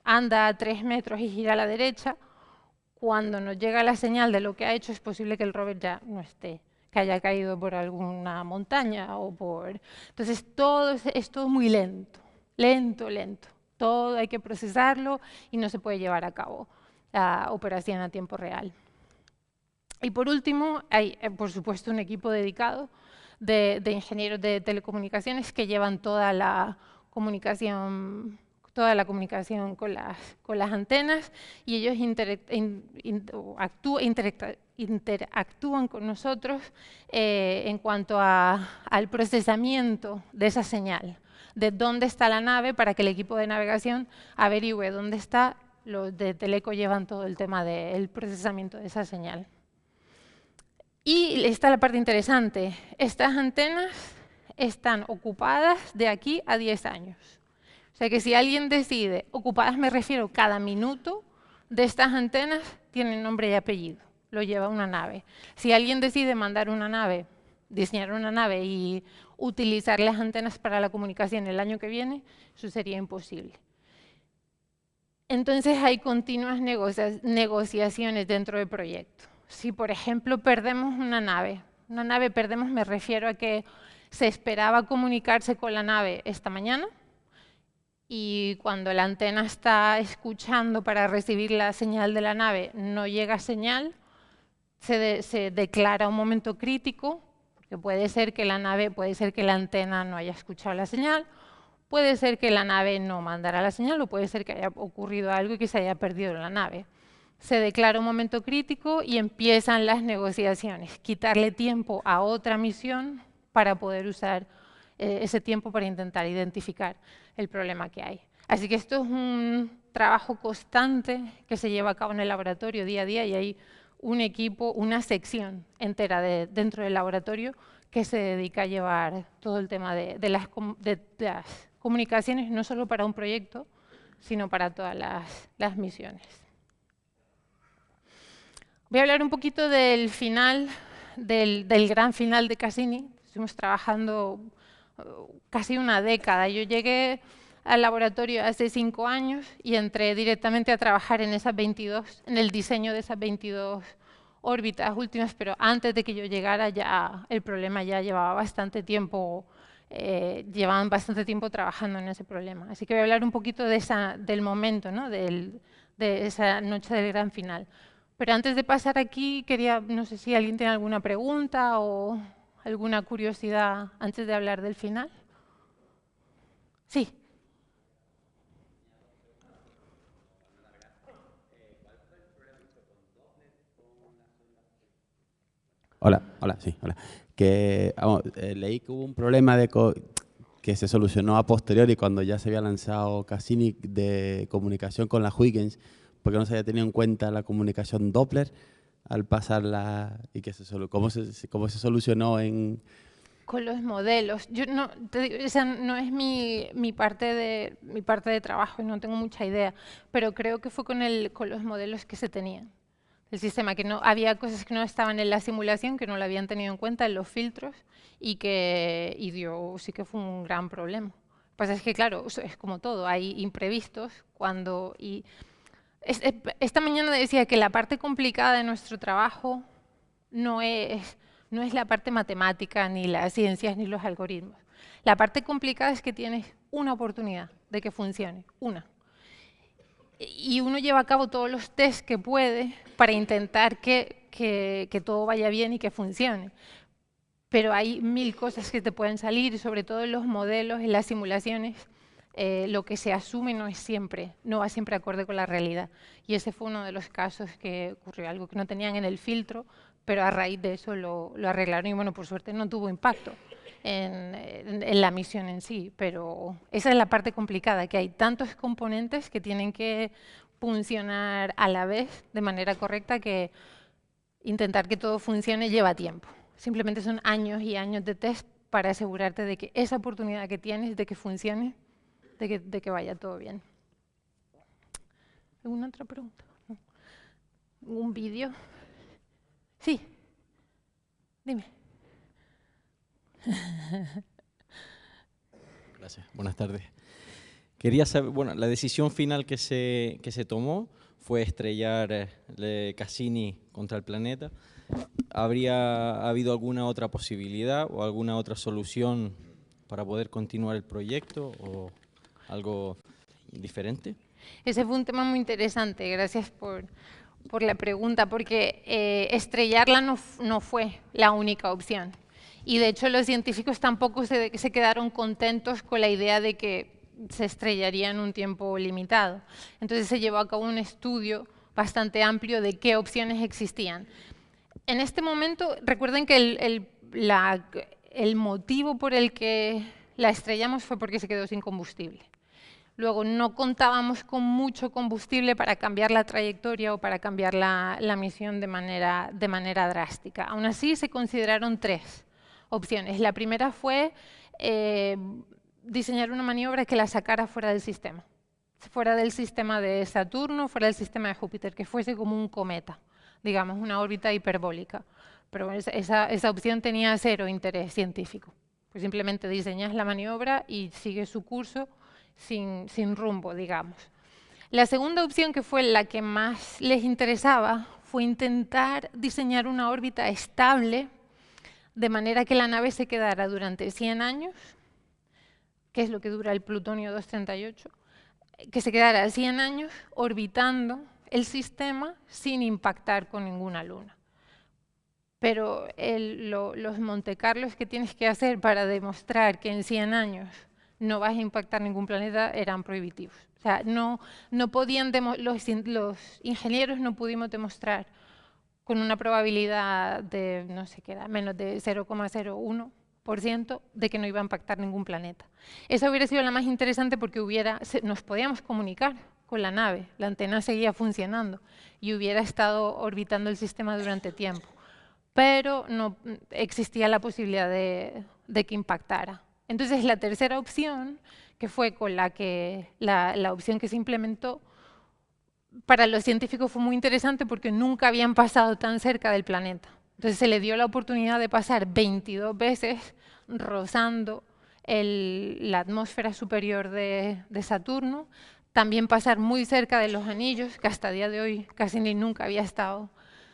anda a 3 metros y gira a la derecha, cuando nos llega la señal de lo que ha hecho, es posible que el rover ya no esté, que haya caído por alguna montaña o por... Entonces, todo es todo muy lento, lento. Todo hay que procesarlo y no se puede llevar a cabo la operación a tiempo real. Y por último, hay, por supuesto, un equipo dedicado de ingenieros de telecomunicaciones que llevan toda la comunicación con las antenas, y ellos interactúan con nosotros en cuanto al procesamiento de esa señal, de dónde está la nave, para que el equipo de navegación averigüe dónde está. Los de Teleco llevan todo el tema del procesamiento de esa señal. Y está la parte interesante. Estas antenas están ocupadas de aquí a 10 años. O sea que si alguien decide, ocupadas me refiero cada minuto de estas antenas, tienen nombre y apellido, lo lleva una nave. Si alguien decide mandar una nave, diseñar una nave y utilizar las antenas para la comunicación el año que viene, eso sería imposible. Entonces hay continuas negociaciones dentro del proyecto. Si, por ejemplo, perdemos una nave perdemos, me refiero a que se esperaba comunicarse con la nave esta mañana, y cuando la antena está escuchando para recibir la señal de la nave no llega señal, se declara un momento crítico, porque puede ser que la antena no haya escuchado la señal, puede ser que la nave no mandara la señal, o puede ser que haya ocurrido algo y que se haya perdido la nave. Se declara un momento crítico y empiezan las negociaciones, quitarle tiempo a otra misión para poder usar ese tiempo para intentar identificar el problema que hay. Así que esto es un trabajo constante que se lleva a cabo en el laboratorio día a día, y hay un equipo, una sección entera dentro del laboratorio que se dedica a llevar todo el tema de las comunicaciones, no solo para un proyecto, sino para todas las misiones. Voy a hablar un poquito del final, del gran final de Cassini. Estuvimos trabajando casi una década. Yo llegué al laboratorio hace 5 años y entré directamente a trabajar en el diseño de esas 22 órbitas últimas, pero antes de que yo llegara ya el problema ya llevaba bastante tiempo, llevaban bastante tiempo trabajando en ese problema. Así que voy a hablar un poquito del momento, ¿no? de esa noche del gran final. Pero antes de pasar aquí, no sé si alguien tiene alguna pregunta o alguna curiosidad antes de hablar del final. Sí.
Hola, sí, hola. Leí que hubo un problema que se solucionó a posteriori cuando ya se había lanzado Cassini, de comunicación con la Huygens, porque no se había tenido en cuenta la comunicación Doppler al pasarla, y cómo se solucionó
con los modelos. Yo esa no es mi parte de trabajo y no tengo mucha idea, pero creo que fue con los modelos que se tenían el sistema, que no había cosas que no estaban en la simulación, que no lo habían tenido en cuenta en los filtros, y sí que fue un gran problema. pasa es que, claro, es como todo, hay imprevistos esta mañana decía que la parte complicada de nuestro trabajo no es la parte matemática, ni las ciencias, ni los algoritmos. La parte complicada es que tienes una oportunidad de que funcione, una. Y uno lleva a cabo todos los tests que puede para intentar que todo vaya bien y que funcione. Pero hay 1000 cosas que te pueden salir, y sobre todo en los modelos, en las simulaciones, lo que se asume no va siempre acorde con la realidad. Y ese fue uno de los casos que ocurrió, algo que no tenían en el filtro, pero a raíz de eso lo arreglaron y, bueno, por suerte no tuvo impacto en la misión en sí. Pero esa es la parte complicada, que hay tantos componentes que tienen que funcionar a la vez de manera correcta, que intentar que todo funcione lleva tiempo. Simplemente son años y años de test para asegurarte de que esa oportunidad que tienes de que funcione, de que vaya todo bien. ¿Alguna otra pregunta? ¿Un vídeo? Sí. Dime.
Gracias. Buenas tardes. Quería saber, bueno, la decisión final que se tomó fue estrellar Cassini contra el planeta. ¿Habría habido alguna otra posibilidad o alguna otra solución para poder continuar el proyecto o algo diferente?
Ese fue un tema muy interesante, gracias por la pregunta, porque estrellarla no fue la única opción. Y de hecho los científicos tampoco se quedaron contentos con la idea de que se estrellaría en un tiempo limitado. Entonces se llevó a cabo un estudio bastante amplio de qué opciones existían. En este momento, recuerden que el motivo por el que la estrellamos fue porque se quedó sin combustible. Luego, no contábamos con mucho combustible para cambiar la trayectoria o para cambiar la misión de manera drástica. Aún así, se consideraron 3 opciones. La primera fue diseñar una maniobra que la sacara fuera del sistema de Saturno, fuera del sistema de Júpiter, que fuese como un cometa, digamos, una órbita hiperbólica. Pero esa opción tenía 0 interés científico. Pues simplemente diseñas la maniobra y sigues su curso sin rumbo, digamos. La segunda opción, que fue la que más les interesaba, fue intentar diseñar una órbita estable de manera que la nave se quedara durante 100 años, que es lo que dura el plutonio 238, que se quedara 100 años orbitando el sistema sin impactar con ninguna luna. Pero los Montecarlos que tienes que hacer para demostrar que en 100 años no vas a impactar ningún planeta eran prohibitivos. O sea, los ingenieros no pudimos demostrar con una probabilidad de, no sé qué era, menos de 0,01% de que no iba a impactar ningún planeta. Esa hubiera sido la más interesante porque nos podíamos comunicar con la nave, la antena seguía funcionando y hubiera estado orbitando el sistema durante tiempo. Pero no existía la posibilidad de que impactara. Entonces, la tercera opción, que fue con la opción que se implementó, para los científicos fue muy interesante porque nunca habían pasado tan cerca del planeta. Entonces, se le dio la oportunidad de pasar 22 veces rozando la atmósfera superior de Saturno, también pasar muy cerca de los anillos, que hasta el día de hoy casi ni nunca había estado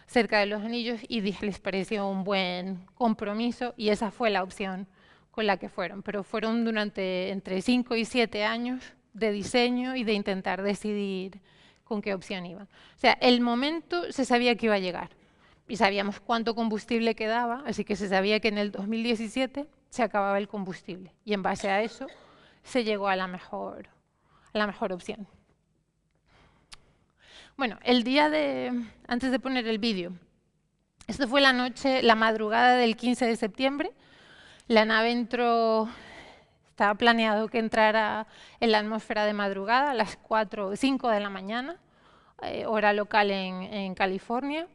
cerca de los anillos, y les pareció un buen compromiso, y esa fue la opción con la que fueron. Pero fueron durante entre 5 y 7 años de diseño y de intentar decidir con qué opción iban. O sea, el momento se sabía que iba a llegar, y sabíamos cuánto combustible quedaba, así que se sabía que en el 2017 se acababa el combustible, y en base a eso se llegó a la mejor opción. Bueno, antes de poner el vídeo, esto fue la madrugada del 15 de septiembre. La nave estaba planeado que entrara en la atmósfera de madrugada a las 4 o 5 de la mañana, hora local en California.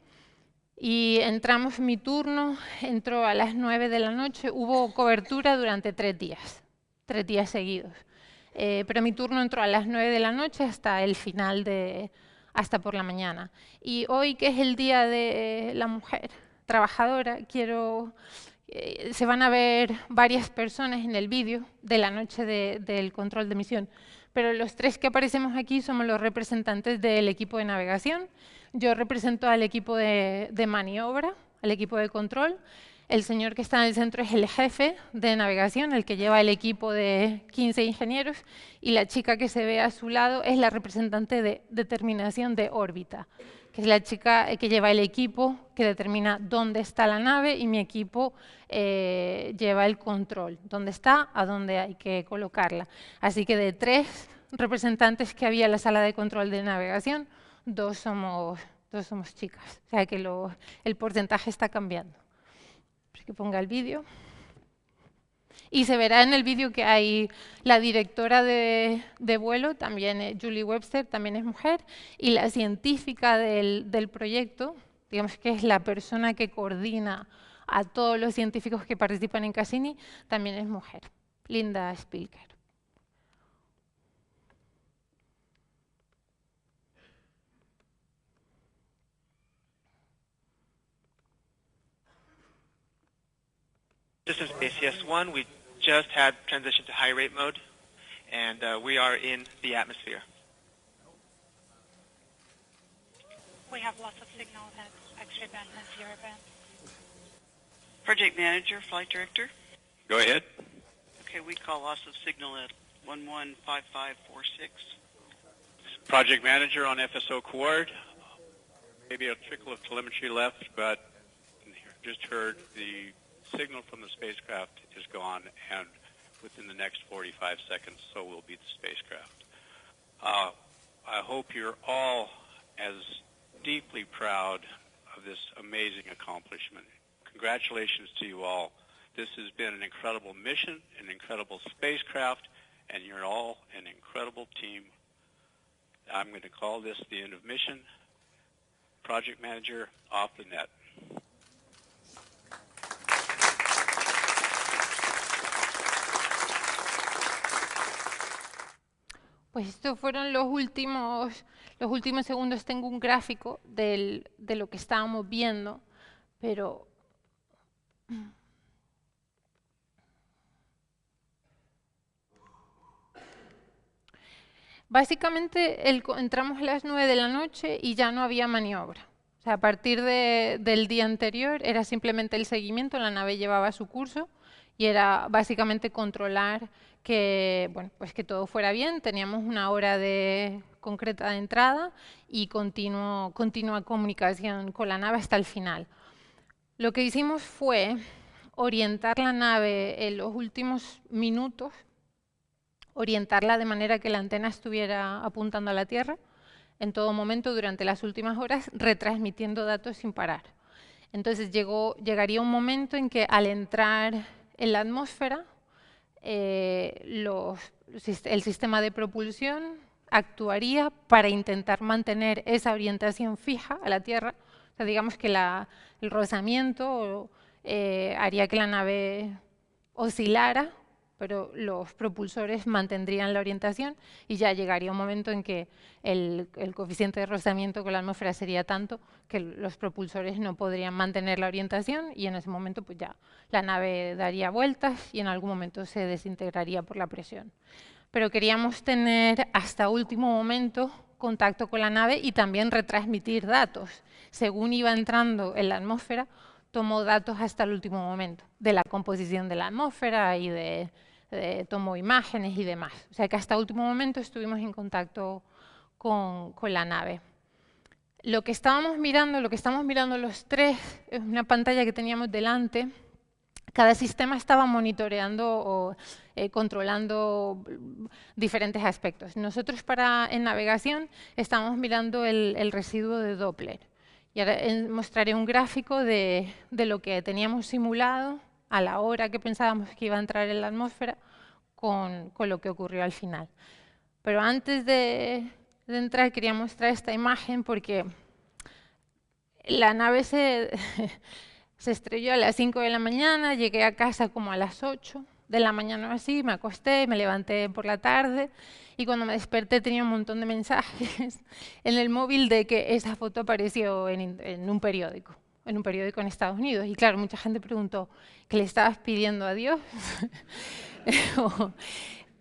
Y mi turno entró a las 9 de la noche, hubo cobertura durante 3 días seguidos. Pero mi turno entró a las 9 de la noche hasta el final hasta por la mañana. Y hoy, que es el Día de la Mujer Trabajadora, quiero Se van a ver varias personas en el vídeo de la noche del control de misión, pero los 3 que aparecemos aquí somos los representantes del equipo de navegación. Yo represento al equipo de maniobra, al equipo de control. El señor que está en el centro es el jefe de navegación, el que lleva el equipo de 15 ingenieros, y la chica que se ve a su lado es la representante de determinación de órbita, que es la chica que lleva el equipo que determina dónde está la nave, y mi equipo lleva el control, dónde está, a dónde hay que colocarla. Así que de 3 representantes que había en la sala de control de navegación, 2 somos chicas. O sea que el porcentaje está cambiando. Que ponga el vídeo. Y se verá en el vídeo que hay la directora de vuelo, también Julie Webster, también es mujer, y la científica del proyecto, digamos que es la persona que coordina a todos los científicos que participan en Cassini, también es mujer, Linda Spilker.
This is ACS-1. We just had transition to high rate mode, and we are in the atmosphere.
We have lots of signal at X-ray band and Sierra band.
Project manager, flight director.
Go ahead.
Okay, we call loss of signal at 115546.
Project manager on FSO Quard. Maybe a trickle of telemetry left, but just heard the signal from the spacecraft is gone, and within the next 45 seconds, so will be the spacecraft. I hope you're all as deeply proud of this amazing accomplishment. Congratulations to you all. This has been an incredible mission, an incredible spacecraft, and you're all an incredible team. I'm going to call this the end of mission. Project manager, off the net.
Pues estos fueron los últimos segundos. Tengo un gráfico de lo que estábamos viendo, pero básicamente entramos a las 9 de la noche y ya no había maniobra. O sea, a partir del día anterior era simplemente el seguimiento, la nave llevaba su curso y era básicamente controlar que, bueno, pues que todo fuera bien. Teníamos una hora concreta de entrada y continua comunicación con la nave hasta el final. Lo que hicimos fue orientar la nave en los últimos minutos, orientarla de manera que la antena estuviera apuntando a la Tierra en todo momento durante las últimas horas, retransmitiendo datos sin parar. Entonces llegaría un momento en que al entrar en la atmósfera, el sistema de propulsión actuaría para intentar mantener esa orientación fija a la Tierra. O sea, digamos que el rozamiento haría que la nave oscilara, pero los propulsores mantendrían la orientación y ya llegaría un momento en que el coeficiente de rozamiento con la atmósfera sería tanto que los propulsores no podrían mantener la orientación y en ese momento pues ya la nave daría vueltas y en algún momento se desintegraría por la presión. Pero queríamos tener hasta último momento contacto con la nave y también retransmitir datos. Según iba entrando en la atmósfera, tomó datos hasta el último momento de la composición de la atmósfera y tomó imágenes y demás. O sea que hasta el último momento estuvimos en contacto con la nave. Lo que estamos mirando los 3 es una pantalla que teníamos delante. Cada sistema estaba monitoreando o controlando diferentes aspectos. Nosotros en navegación estamos mirando el residuo de Doppler. Y ahora mostraré un gráfico de lo que teníamos simulado a la hora que pensábamos que iba a entrar en la atmósfera con lo que ocurrió al final. Pero antes de entrar quería mostrar esta imagen porque la nave se estrelló a las 5 de la mañana, llegué a casa como a las 8 de la mañana o así, me acosté, me levanté por la tarde y cuando me desperté tenía un montón de mensajes en el móvil de que esa foto apareció en un periódico. en un periódico en Estados Unidos. Y claro, mucha gente preguntó, ¿qué le estabas pidiendo a Dios?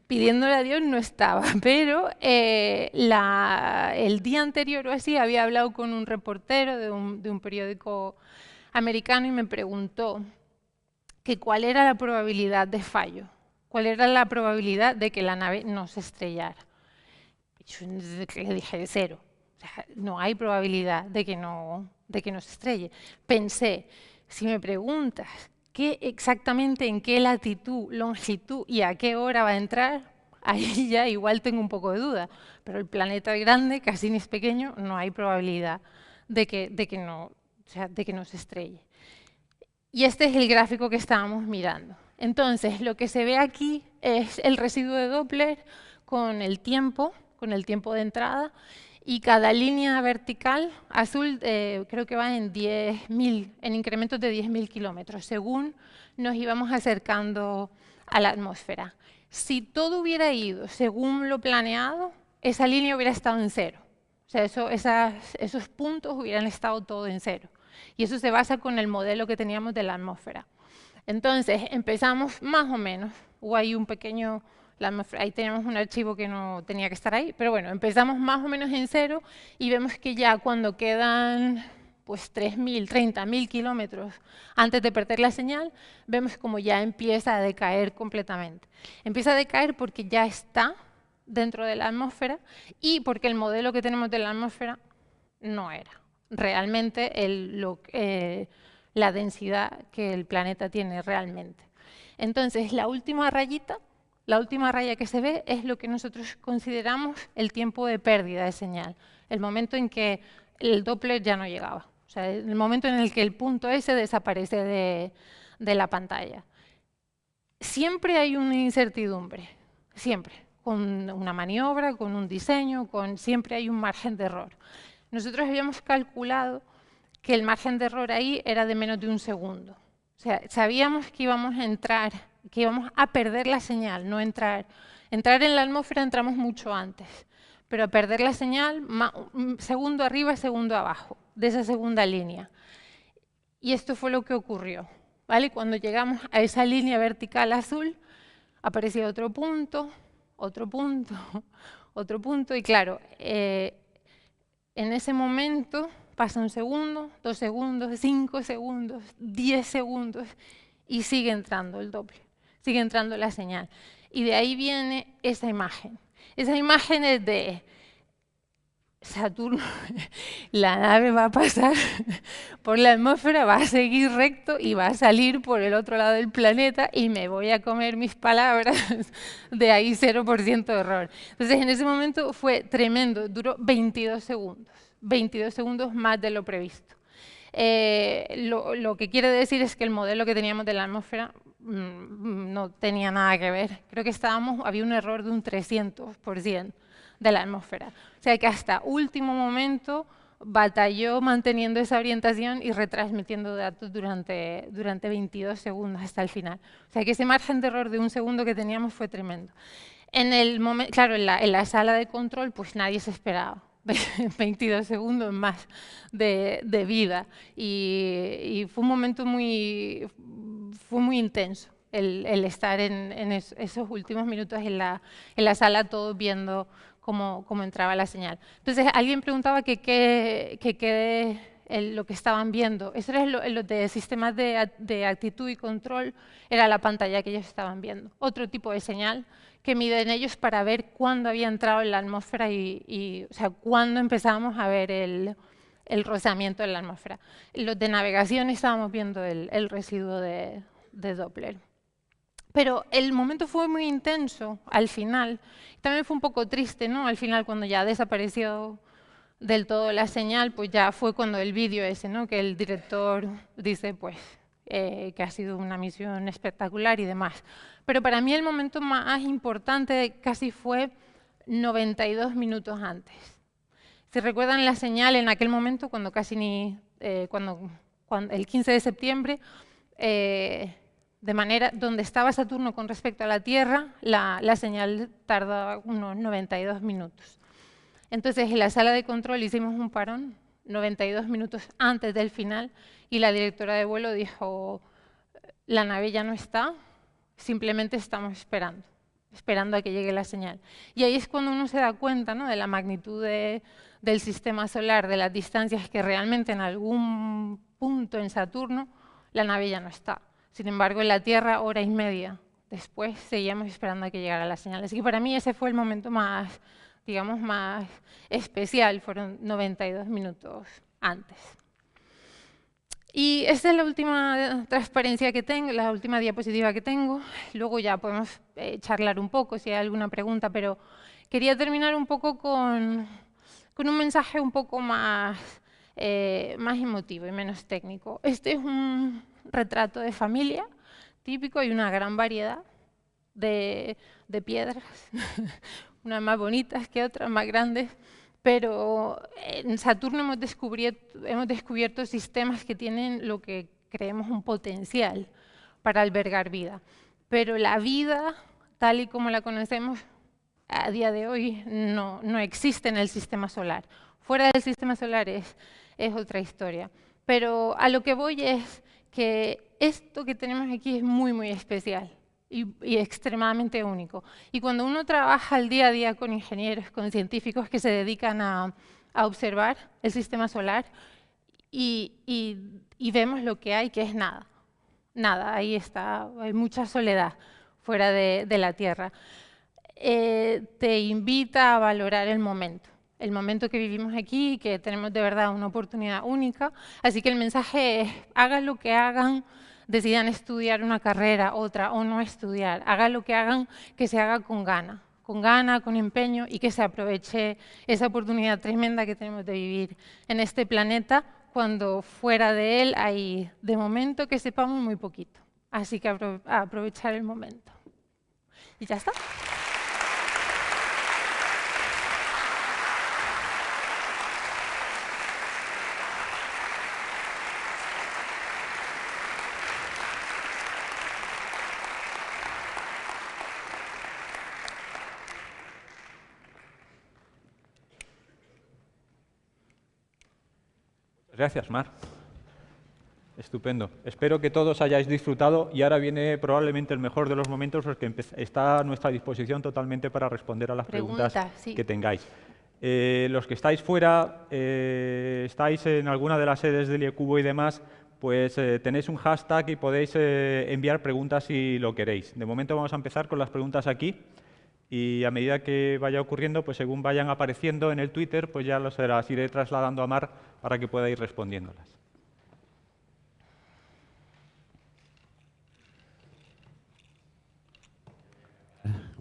Pidiéndole a Dios no estaba, pero el día anterior o así había hablado con un reportero de un periódico americano y me preguntó que cuál era la probabilidad de fallo, cuál era la probabilidad de que la nave no se estrellara. Yo le dije 0, o sea, no hay probabilidad de que no se estrelle. Pensé, si me preguntas exactamente en qué latitud, longitud y a qué hora va a entrar, ahí ya igual tengo un poco de duda. Pero el planeta es grande, Cassini es pequeño, no hay probabilidad de que no se estrelle. Y este es el gráfico que estábamos mirando. Entonces, lo que se ve aquí es el residuo de Doppler con el tiempo de entrada, y cada línea vertical azul creo que va en 10.000, en incrementos de 10.000 kilómetros, según nos íbamos acercando a la atmósfera. Si todo hubiera ido según lo planeado, esa línea hubiera estado en 0. O sea, esos puntos hubieran estado todos en 0. Y eso se basa con el modelo que teníamos de la atmósfera. Entonces, empezamos más o menos, hubo ahí un pequeño... Ahí teníamos un archivo que no tenía que estar ahí, pero bueno, empezamos más o menos en 0 y vemos que ya cuando quedan pues 3.000, 30.000 kilómetros antes de perder la señal, vemos como ya empieza a decaer completamente. Empieza a decaer porque ya está dentro de la atmósfera y porque el modelo que tenemos de la atmósfera no era realmente la densidad que el planeta tiene realmente. Entonces, la última raya que se ve es lo que nosotros consideramos el tiempo de pérdida de señal, el momento en que el Doppler ya no llegaba, o sea, el momento en el que el punto S desaparece de la pantalla. Siempre hay una incertidumbre, siempre, con una maniobra, con un diseño, siempre hay un margen de error. Nosotros habíamos calculado que el margen de error ahí era de menos de 1 segundo. O sea, sabíamos que íbamos a perder la señal, no entrar. Entrar en la atmósfera entramos mucho antes, pero a perder la señal, un segundo arriba, segundo abajo, de esa segunda línea. Y esto fue lo que ocurrió, ¿vale? Cuando llegamos a esa línea vertical azul, aparecía otro punto, otro punto, otro punto, y claro, en ese momento pasa 1 segundo, 2 segundos, 5 segundos, 10 segundos, y sigue entrando el Doppler, sigue entrando la señal. Y de ahí viene esa imagen. Esa imagen es de Saturno, la nave va a pasar por la atmósfera, va a seguir recto y va a salir por el otro lado del planeta y me voy a comer mis palabras, de ahí 0% de error. Entonces, en ese momento fue tremendo, duró 22 segundos más de lo previsto. Lo que quiere decir es que el modelo que teníamos de la atmósfera no tenía nada que ver. Creo que había un error de un 300% de la atmósfera. O sea que hasta último momento batalló manteniendo esa orientación y retransmitiendo datos durante 22 segundos hasta el final. O sea que ese margen de error de 1 segundo que teníamos fue tremendo. Claro, en la sala de control pues nadie se esperaba 22 segundos más de vida y fue un momento muy intenso el estar en esos últimos minutos en la sala, todos viendo cómo entraba la señal. Entonces, alguien preguntaba lo que estaban viendo. Eso era lo de sistemas de actitud y control, era la pantalla que ellos estaban viendo. Otro tipo de señal que miden ellos para ver cuándo había entrado en la atmósfera o sea, cuándo empezábamos a ver el rozamiento en la atmósfera. Los de navegación estábamos viendo el residuo de Doppler. Pero el momento fue muy intenso al final. También fue un poco triste, ¿no? Al final, cuando ya desapareció del todo la señal, pues ya fue cuando el vídeo ese, ¿no? Que el director dice, pues, que ha sido una misión espectacular y demás. Pero para mí el momento más importante casi fue 92 minutos antes. ¿Se recuerdan la señal en aquel momento, cuando el 15 de septiembre, de manera donde estaba Saturno con respecto a la Tierra, la señal tardaba unos 92 minutos. Entonces, en la sala de control hicimos un parón, 92 minutos antes del final, y la directora de vuelo dijo, la nave ya no está, simplemente estamos esperando a que llegue la señal. Y ahí es cuando uno se da cuenta, ¿no?, de la magnitud del sistema solar, de las distancias que realmente en algún punto en Saturno la nave ya no está. Sin embargo, en la Tierra, hora y media después, seguíamos esperando a que llegara la señal. Así que para mí ese fue el momento más, digamos, más especial, fueron 92 minutos antes. Y esta es la última transparencia que tengo, la última diapositiva que tengo. Luego ya podemos charlar un poco si hay alguna pregunta, pero quería terminar un poco con un mensaje un poco más emotivo y menos técnico. Este es un retrato de familia típico, hay una gran variedad de piedras, unas más bonitas que otras, más grandes. Pero en Saturno hemos descubierto sistemas que tienen lo que creemos un potencial para albergar vida. Pero la vida, tal y como la conocemos a día de hoy, no existe en el sistema solar. Fuera del sistema solar es otra historia. Pero a lo que voy es que esto que tenemos aquí es muy, muy especial. Y extremadamente único. Y cuando uno trabaja al día a día con ingenieros, con científicos que se dedican a observar el sistema solar y vemos lo que hay, que es nada. Nada, ahí está, hay mucha soledad fuera de la Tierra. Te invita a valorar el momento que vivimos aquí, que tenemos de verdad una oportunidad única. Así que el mensaje es, hagan lo que hagan, decidan estudiar una carrera, otra o no estudiar. Hagan lo que hagan, que se haga con gana, con empeño y que se aproveche esa oportunidad tremenda que tenemos de vivir en este planeta cuando fuera de él hay, de momento, que sepamos muy poquito. Así que a aprovechar el momento. Y ya está.
Gracias, Mar. Estupendo. Espero que todos hayáis disfrutado y ahora viene probablemente el mejor de los momentos porque está a nuestra disposición totalmente para responder a las preguntas
sí,
que tengáis. Los que estáis fuera, estáis en alguna de las sedes del IECubo y demás, pues tenéis un hashtag y podéis enviar preguntas si lo queréis. De momento vamos a empezar con las preguntas aquí. Y a medida que vaya ocurriendo, pues según vayan apareciendo en el Twitter, pues ya las iré trasladando a Mar para que pueda ir respondiéndolas.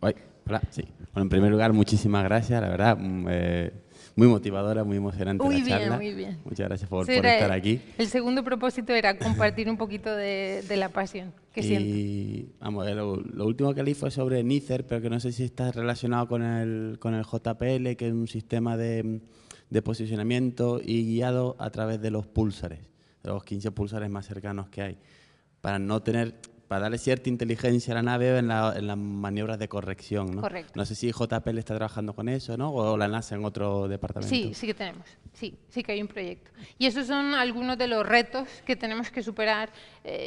Hola, sí. Bueno, en primer lugar, muchísimas gracias, la verdad, muy motivadora, muy emocionante la charla.
Muy bien.
Muchas gracias por estar aquí.
El segundo propósito era compartir un poquito de la pasión que siento.
Y vamos, lo último que leí fue sobre Neither, pero que no sé si está relacionado con el JPL, que es un sistema de posicionamiento y guiado a través de los púlsares, de los 15 púlsares más cercanos que hay, para darle cierta inteligencia a la nave en las maniobras de corrección, ¿no?
Correcto.
No sé si JPL está trabajando con eso, ¿no? O la NASA en otro departamento.
Sí, sí que tenemos. Sí que hay un proyecto. Y esos son algunos de los retos que tenemos que superar.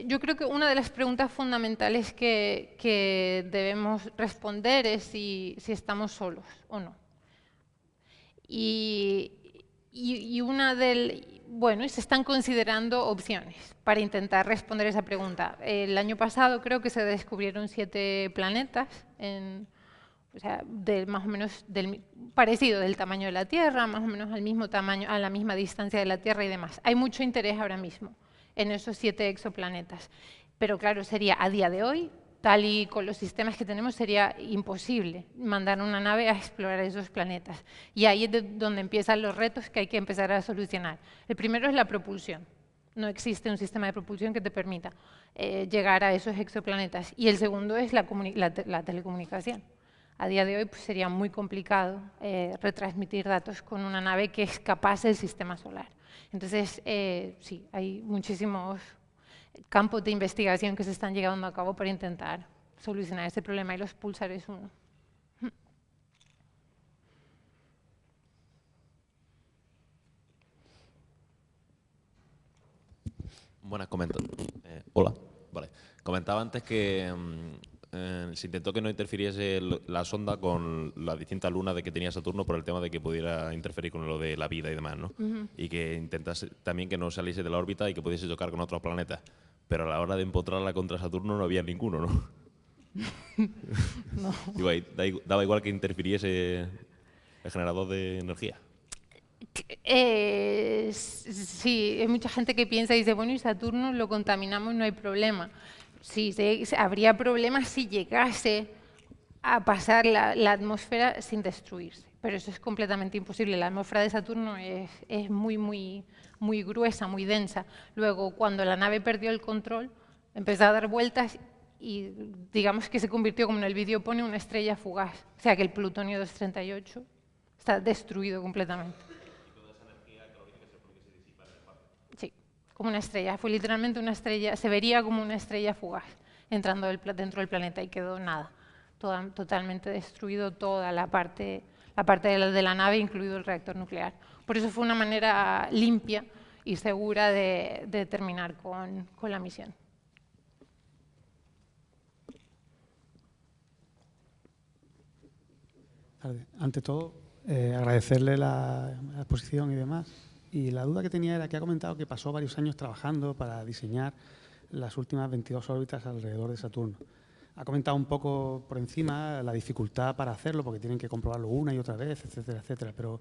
Yo creo que una de las preguntas fundamentales que debemos responder es si estamos solos o no. Y se están considerando opciones para intentar responder esa pregunta. El año pasado creo que se descubrieron 7 planetas, más o menos parecido del tamaño de la Tierra, más o menos al mismo tamaño, a la misma distancia de la Tierra y demás. Hay mucho interés ahora mismo en esos 7 exoplanetas. Pero claro, sería a día de hoy, tal y con los sistemas que tenemos, sería imposible mandar una nave a explorar esos planetas. Y ahí es donde empiezan los retos que hay que empezar a solucionar. El primero es la propulsión. No existe un sistema de propulsión que te permita llegar a esos exoplanetas. Y el segundo es la telecomunicación. A día de hoy pues, sería muy complicado retransmitir datos con una nave que es capaz del sistema solar. Entonces, sí, hay muchísimos campos de investigación que se están llevando a cabo para intentar solucionar este problema y los púlsares es uno.
Buenas, hola. Vale. Comentaba antes que se intentó que no interfiriese la sonda con las distintas lunas que tenía Saturno por el tema de que pudiera interferir con lo de la vida y demás, ¿no? Y que intentase también que no saliese de la órbita y que pudiese chocar con otros planetas. Pero a la hora de empotrarla contra Saturno no había ninguno, ¿no?
No.
Digo, ahí daba igual que interfiriese el generador de energía.
Sí, hay mucha gente que piensa y dice, bueno, y Saturno lo contaminamos, no hay problema. Sí, habría problemas si llegase a pasar la atmósfera sin destruirse, pero eso es completamente imposible. La atmósfera de Saturno es muy gruesa, muy densa. Luego, cuando la nave perdió el control, empezó a dar vueltas y digamos que se convirtió, como en el vídeo pone, una estrella fugaz. O sea que el plutonio 238 está destruido completamente. Sí, como una estrella. Fue literalmente una estrella, se vería como una estrella fugaz entrando dentro del planeta y quedó nada. Totalmente destruido toda la parte de la nave, incluido el reactor nuclear. Por eso fue una manera limpia y segura de terminar con la misión.
Ante todo, agradecerle la exposición y demás. Y la duda que tenía era que ha comentado que pasó varios años trabajando para diseñar las últimas 22 órbitas alrededor de Saturno. Ha comentado un poco por encima la dificultad para hacerlo, porque tienen que comprobarlo una y otra vez, etcétera, etcétera. Pero,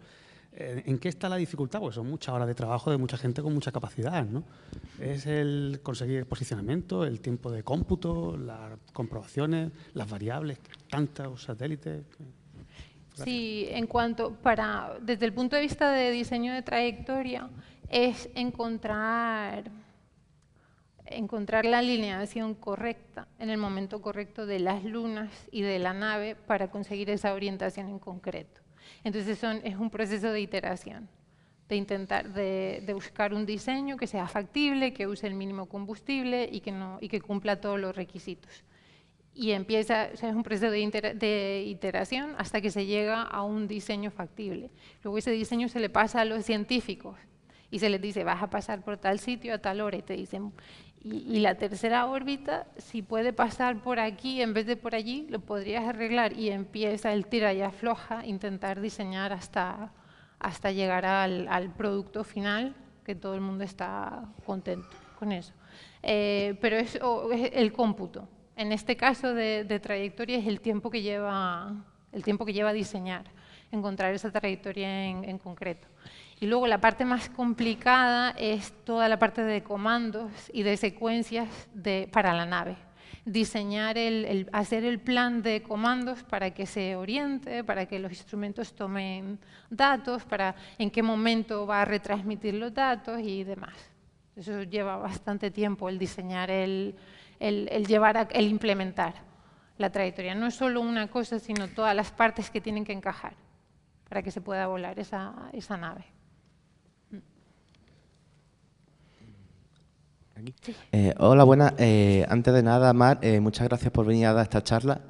¿en qué está la dificultad? Porque son muchas horas de trabajo de mucha gente con mucha capacidad, ¿no? ¿Es el conseguir el posicionamiento, el tiempo de cómputo, las comprobaciones, las variables, tantos satélites? Gracias.
Sí, desde el punto de vista de diseño de trayectoria, es encontrar la alineación correcta en el momento correcto de las lunas y de la nave para conseguir esa orientación en concreto. Entonces es un proceso de iteración, de intentar de buscar un diseño que sea factible, que use el mínimo combustible y que cumpla todos los requisitos. Y es un proceso de iteración hasta que se llega a un diseño factible. Luego ese diseño se le pasa a los científicos y se les dice, vas a pasar por tal sitio a tal hora, y te dicen, y la tercera órbita, si puede pasar por aquí en vez de por allí, lo podrías arreglar, y empieza el tira y afloja, intentar diseñar hasta llegar al producto final, que todo el mundo está contento con eso. Pero eso es el cómputo. En este caso de trayectoria es el tiempo que lleva diseñar, encontrar esa trayectoria en concreto. Y luego la parte más complicada es toda la parte de comandos y de secuencias para la nave. Diseñar, hacer el plan de comandos para que se oriente, para que los instrumentos tomen datos, para en qué momento va a retransmitir los datos y demás. Eso lleva bastante tiempo, el diseñar, el implementar la trayectoria. No es solo una cosa, sino todas las partes que tienen que encajar para que se pueda volar esa nave.
Sí. Hola, buenas. Antes de nada, Mar, muchas gracias por venir a dar esta charla.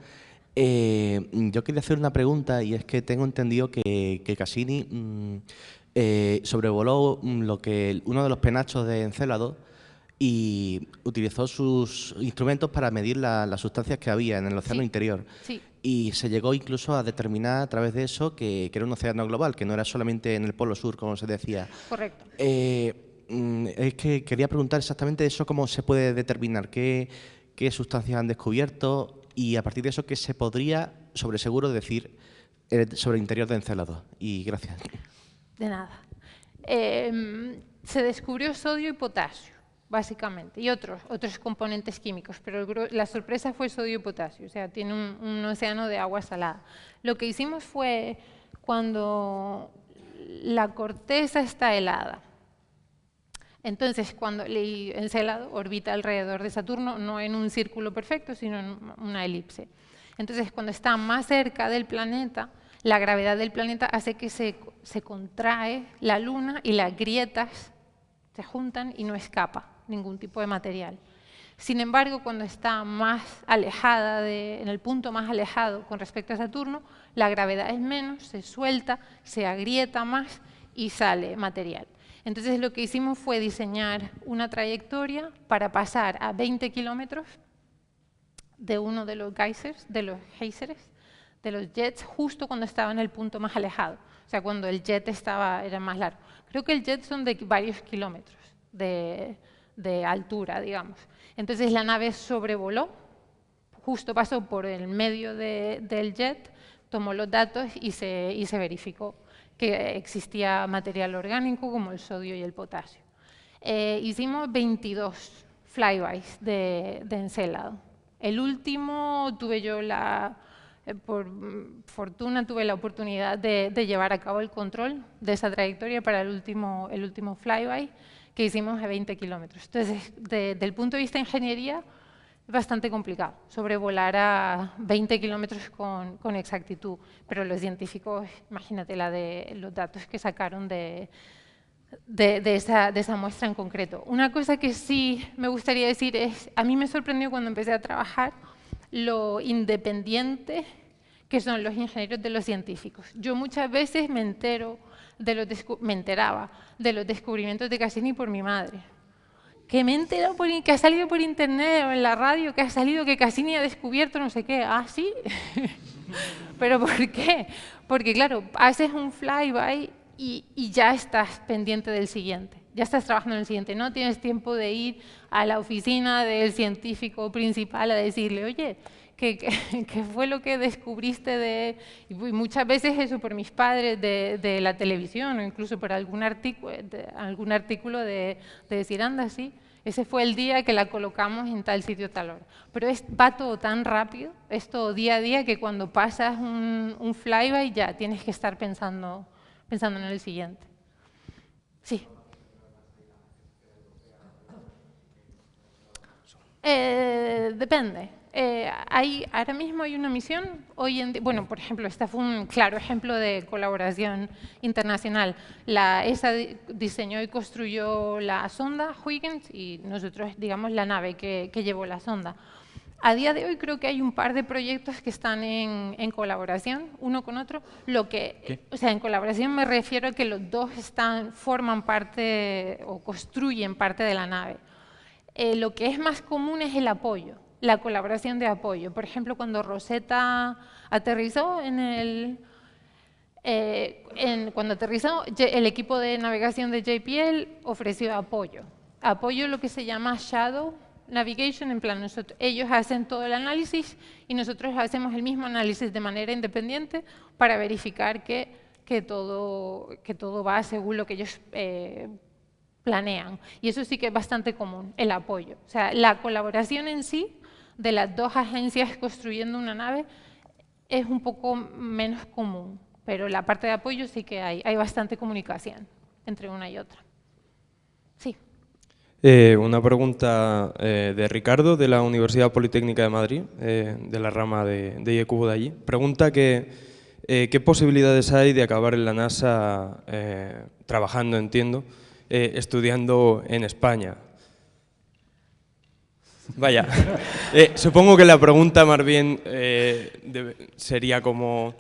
Yo quería hacer una pregunta, y es que tengo entendido que Cassini sobrevoló uno de los penachos de Encélado y utilizó sus instrumentos para medir las sustancias que había en el océano interior.
Sí.
Y se llegó incluso a determinar a través de eso que era un océano global, que no era solamente en el Polo Sur, como se decía.
Correcto.
Es que quería preguntar exactamente eso, cómo se puede determinar, qué sustancias han descubierto, y a partir de eso, qué se podría, sobre seguro, decir sobre el interior de Encélado. Y gracias.
De nada. Se descubrió sodio y potasio, básicamente, y otros componentes químicos, pero la sorpresa fue sodio y potasio, o sea, tiene un océano de agua salada. Lo que hicimos fue, cuando la corteza está helada, entonces cuando Encélado orbita alrededor de Saturno, no en un círculo perfecto, sino en una elipse. Entonces, cuando está más cerca del planeta, la gravedad del planeta hace que se contrae la Luna y las grietas se juntan y no escapa ningún tipo de material. Sin embargo, cuando está más alejada, en el punto más alejado con respecto a Saturno, la gravedad es menos, se suelta, se agrieta más y sale material. Entonces lo que hicimos fue diseñar una trayectoria para pasar a 20 kilómetros de uno de los geysers, de los jets, justo cuando estaba en el punto más alejado. O sea, cuando el jet era más largo. Creo que el jet son de varios kilómetros de altura, digamos. Entonces la nave sobrevoló, justo pasó por el medio del jet, tomó los datos y se verificó que existía material orgánico como el sodio y el potasio. Hicimos 22 flybys de Encélado. El último tuve yo por fortuna tuve la oportunidad de llevar a cabo el control de esa trayectoria para el último flyby que hicimos a 20 kilómetros. Entonces, desde el punto de vista de ingeniería, es bastante complicado sobrevolar a 20 kilómetros con exactitud, pero los científicos, imagínate los datos que sacaron de esa muestra en concreto. Una cosa que sí me gustaría decir es, a mí me sorprendió cuando empecé a trabajar lo independiente que son los ingenieros de los científicos. Yo muchas veces me enteraba de los descubrimientos de Cassini por mi madre. Que me he enterado que ha salido por internet o en la radio, que ha salido que Cassini ha descubierto no sé qué. ¿Ah, sí? ¿Pero por qué? Porque, claro, haces un flyby y ya estás pendiente del siguiente. Ya estás trabajando en el siguiente. No tienes tiempo de ir a la oficina del científico principal a decirle, oye, ¿qué fue lo que descubriste Y muchas veces eso por mis padres de la televisión o incluso por algún artículo de decir, anda, sí, ese fue el día que la colocamos en tal sitio, tal hora. Pero va todo tan rápido, es todo día a día, que cuando pasas un flyby ya tienes que estar pensando en el siguiente. Sí. Depende. Ahora mismo hay una misión, bueno, por ejemplo, este fue un claro ejemplo de colaboración internacional. ESA diseñó y construyó la sonda Huygens y nosotros, digamos, la nave que llevó la sonda. A día de hoy creo que hay un par de proyectos que están en colaboración, uno con otro. O sea, en colaboración me refiero a que los dos forman parte o construyen parte de la nave. Lo que es más común es el apoyo, la colaboración de apoyo. Por ejemplo, cuando Rosetta aterrizó cuando aterrizó, el equipo de navegación de JPL ofreció apoyo. Apoyo lo que se llama Shadow Navigation, en plan, ellos hacen todo el análisis y nosotros hacemos el mismo análisis de manera independiente para verificar que todo va según lo que ellos planean. Y eso sí que es bastante común, el apoyo. O sea, la colaboración en sí de las dos agencias construyendo una nave es un poco menos común, pero la parte de apoyo sí que hay bastante comunicación entre una y otra. Sí.
Una pregunta de Ricardo, de la Universidad Politécnica de Madrid, de la rama de IECubo de allí. Pregunta qué posibilidades hay de acabar en la NASA trabajando, entiendo, estudiando en España. Vaya, supongo que la pregunta más bien sería como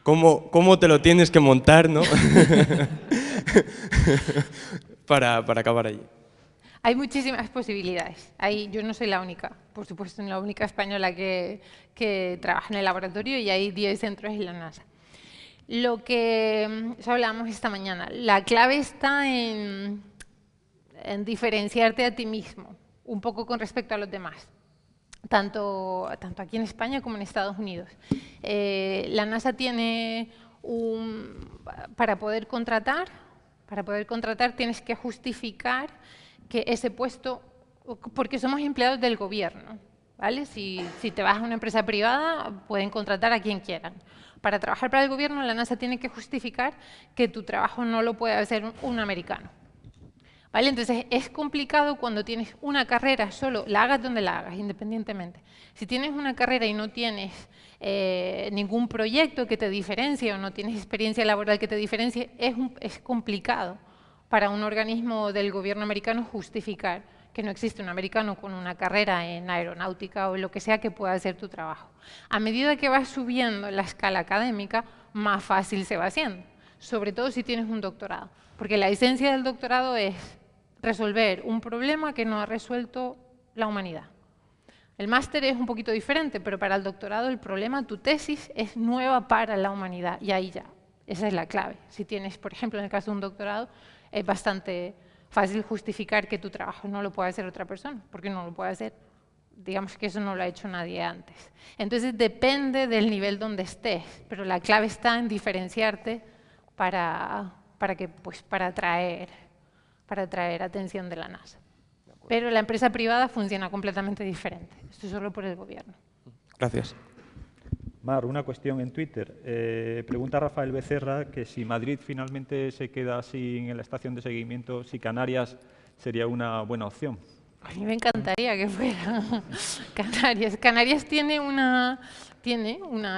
¿cómo te lo tienes que montar, ¿no? para acabar allí.
Hay muchísimas posibilidades. Yo no soy la única, por supuesto, no la única española que trabaja en el laboratorio y hay 10 centros en la NASA. Lo que hablábamos esta mañana, la clave está en diferenciarte a ti mismo, un poco con respecto a los demás, tanto aquí en España como en Estados Unidos. La NASA tiene para poder contratar tienes que justificar que ese puesto, porque somos empleados del gobierno, ¿vale? Si te vas a una empresa privada, pueden contratar a quien quieran. Para trabajar para el gobierno, la NASA tiene que justificar que tu trabajo no lo puede hacer un americano, ¿vale? Entonces, es complicado cuando tienes una carrera solo, la hagas donde la hagas, independientemente. Si tienes una carrera y no tienes ningún proyecto que te diferencie o no tienes experiencia laboral que te diferencie, es complicado para un organismo del gobierno americano justificar que no existe un americano con una carrera en aeronáutica o lo que sea que pueda hacer tu trabajo. A medida que vas subiendo la escala académica, más fácil se va haciendo. sobre todo si tienes un doctorado, porque la esencia del doctorado es resolver un problema que no ha resuelto la humanidad. El máster es un poquito diferente, pero para el doctorado el problema, tu tesis, es nueva para la humanidad, y ahí ya, esa es la clave. Si tienes, por ejemplo, en el caso de un doctorado, es bastante fácil justificar que tu trabajo no lo puede hacer otra persona, porque no lo puede hacer. Digamos que eso no lo ha hecho nadie antes. Entonces depende del nivel donde estés, pero la clave está en diferenciarte para atraer atención de la NASA. Pero la empresa privada funciona completamente diferente. Esto es solo por el gobierno.
Gracias.
Mar, una cuestión en Twitter. Pregunta Rafael Becerra que si Madrid finalmente se queda sin la estación de seguimiento, si Canarias sería una buena opción.
A mí me encantaría que fuera Canarias. Canarias tiene una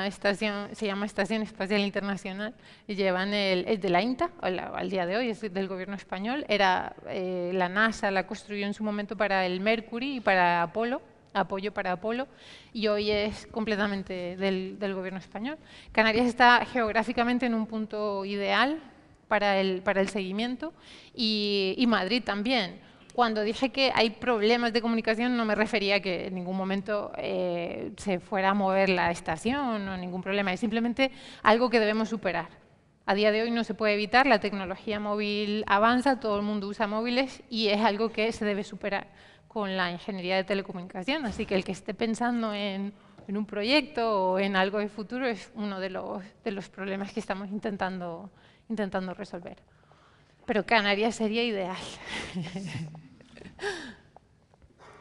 estación, se llama Estación Espacial Internacional, y llevan es de la INTA, al día de hoy es del gobierno español. La NASA la construyó en su momento para el Mercury y para Apolo, apoyo para Apolo, y hoy es completamente del gobierno español. Canarias está geográficamente en un punto ideal para el seguimiento, y Madrid también. Cuando dije que hay problemas de comunicación, no me refería a que en ningún momento se fuera a mover la estación o ningún problema. Es simplemente algo que debemos superar. A día de hoy no se puede evitar, la tecnología móvil avanza, todo el mundo usa móviles y es algo que se debe superar con la ingeniería de telecomunicación. Así que el que esté pensando en un proyecto o en algo de futuro es uno de los problemas que estamos intentando resolver. Pero Canarias sería ideal.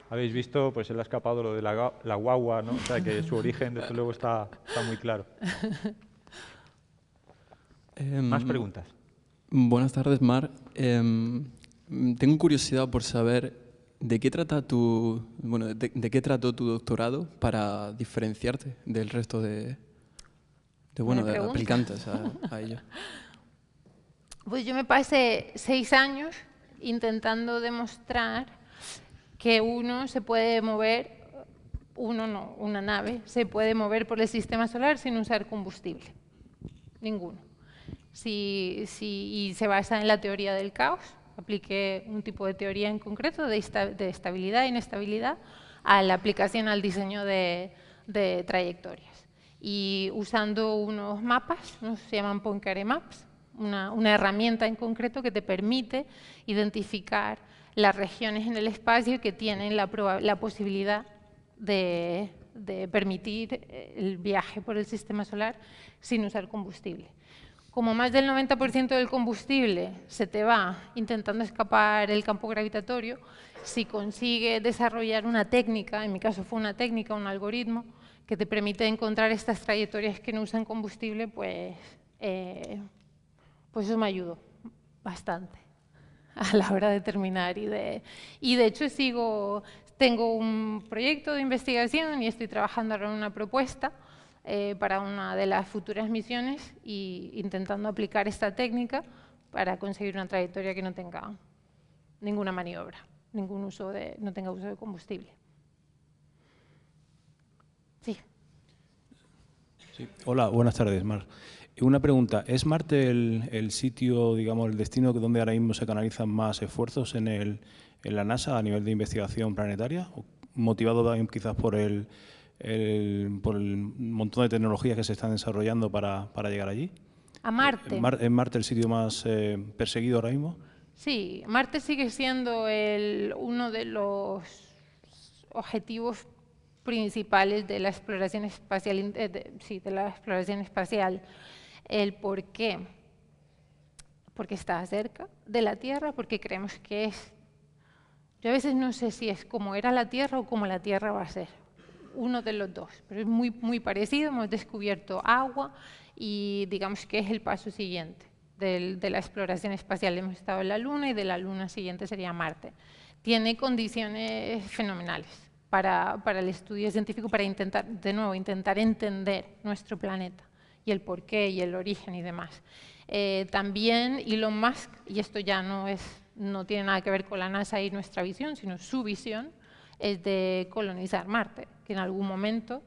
Habéis visto, pues él ha escapado lo de la guagua, ¿no? O sea, que su origen, desde luego, está muy claro. ¿Más preguntas?
Buenas tardes, Mar. Tengo curiosidad por saber de qué trata de qué trató tu doctorado para diferenciarte del resto de aplicantes a ello.
Pues yo me pasé 6 años intentando demostrar que una nave se puede mover por el sistema solar sin usar combustible. Ninguno. Y se basa en la teoría del caos. Apliqué un tipo de teoría en concreto de estabilidad e inestabilidad a la aplicación al diseño de trayectorias. Y usando unos mapas, se llaman Poincaré Maps, una herramienta en concreto que te permite identificar las regiones en el espacio que tienen la posibilidad de permitir el viaje por el sistema solar sin usar combustible. Como más del 90% del combustible se te va intentando escapar el campo gravitatorio, si consigue desarrollar una técnica, en mi caso fue una técnica, un algoritmo, que te permite encontrar estas trayectorias que no usan combustible, pues eso me ayudó bastante a la hora de terminar. Y de hecho tengo un proyecto de investigación y estoy trabajando ahora en una propuesta para una de las futuras misiones y intentando aplicar esta técnica para conseguir una trayectoria que no tenga ninguna maniobra, no tenga uso de combustible. Sí.
Sí. Hola, buenas tardes, Mar. Una pregunta, ¿es Marte el sitio, digamos, el destino donde ahora mismo se canalizan más esfuerzos en la NASA a nivel de investigación planetaria? Motivado también quizás por el montón de tecnologías que se están desarrollando para llegar allí.
¿A Marte?
¿Es Marte el sitio más perseguido ahora mismo?
Sí, Marte sigue siendo uno de los objetivos principales de la exploración espacial. ¿El por qué? Porque está cerca de la Tierra, porque creemos que es... Yo a veces no sé si es como era la Tierra o como la Tierra va a ser. Uno de los dos, pero es muy, muy parecido. Hemos descubierto agua y digamos que es el paso siguiente de la exploración espacial. Hemos estado en la Luna y de la Luna siguiente sería Marte. Tiene condiciones fenomenales para el estudio científico, para intentar entender nuestro planeta y el porqué y el origen y demás. También Elon Musk, y esto ya no tiene nada que ver con la NASA y nuestra visión, sino su visión, es de colonizar Marte, que en algún momento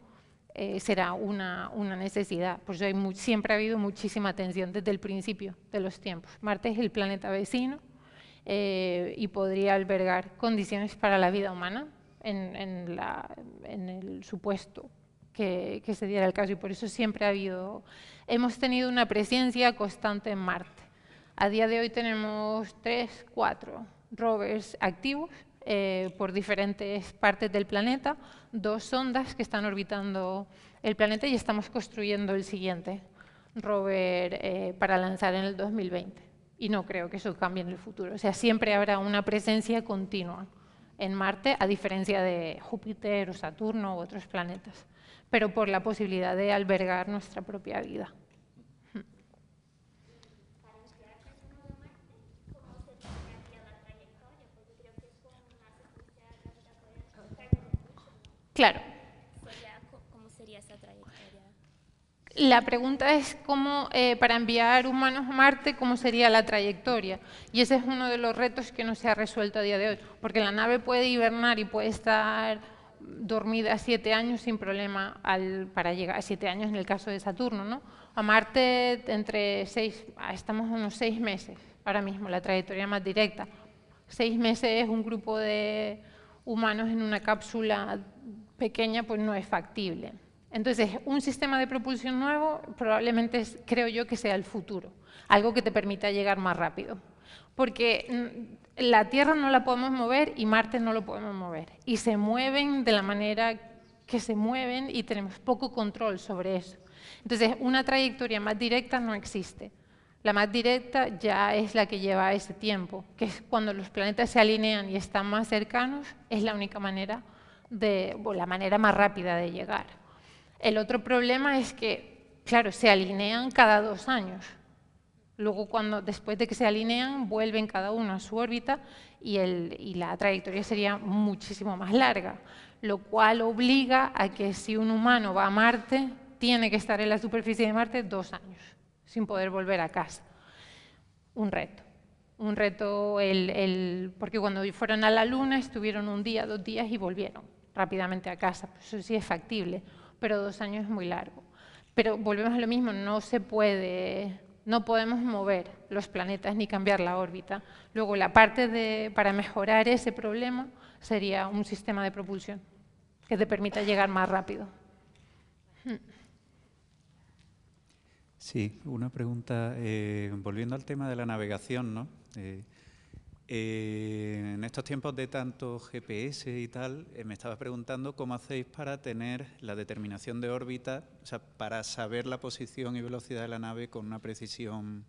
será una necesidad. Por eso siempre ha habido muchísima atención desde el principio de los tiempos. Marte es el planeta vecino y podría albergar condiciones para la vida humana en el supuesto que se diera el caso, y por eso siempre hemos tenido una presencia constante en Marte. A día de hoy tenemos 3, 4 rovers activos por diferentes partes del planeta, 2 sondas que están orbitando el planeta y estamos construyendo el siguiente rover para lanzar en el 2020. Y no creo que eso cambie en el futuro. O sea, siempre habrá una presencia continua en Marte, a diferencia de Júpiter o Saturno u otros planetas, pero por la posibilidad de albergar nuestra propia vida. Claro.
¿Cómo sería esa trayectoria?
La pregunta es cómo, para enviar humanos a Marte, ¿cómo sería la trayectoria? Y ese es uno de los retos que no se ha resuelto a día de hoy, porque la nave puede hibernar y puede estar dormida 7 años sin problema para llegar a 7 años en el caso de Saturno, ¿no? A Marte estamos unos 6 meses ahora mismo, la trayectoria más directa. 6 meses, un grupo de humanos en una cápsula pequeña, pues no es factible. Entonces, un sistema de propulsión nuevo probablemente creo yo que sea el futuro, algo que te permita llegar más rápido. Porque la Tierra no la podemos mover y Marte no lo podemos mover. Y se mueven de la manera que se mueven y tenemos poco control sobre eso. Entonces, una trayectoria más directa no existe. La más directa ya es la que lleva ese tiempo, que es cuando los planetas se alinean y están más cercanos, es la única manera la manera más rápida de llegar. El otro problema es que, claro, se alinean cada 2 años. Luego, después de que se alinean, vuelven cada uno a su órbita y la trayectoria sería muchísimo más larga, lo cual obliga a que si un humano va a Marte, tiene que estar en la superficie de Marte 2 años, sin poder volver a casa. Un reto. Porque cuando fueron a la Luna estuvieron 1 día, 2 días y volvieron rápidamente a casa. Pues eso sí es factible, pero 2 años es muy largo. Pero volvemos a lo mismo, no podemos mover los planetas ni cambiar la órbita. Luego, la parte para mejorar ese problema sería un sistema de propulsión que te permita llegar más rápido.
Sí, una pregunta, volviendo al tema de la navegación, ¿no? En estos tiempos de tanto GPS y tal, me estaba preguntando cómo hacéis para tener la determinación de órbita, o sea, para saber la posición y velocidad de la nave con una precisión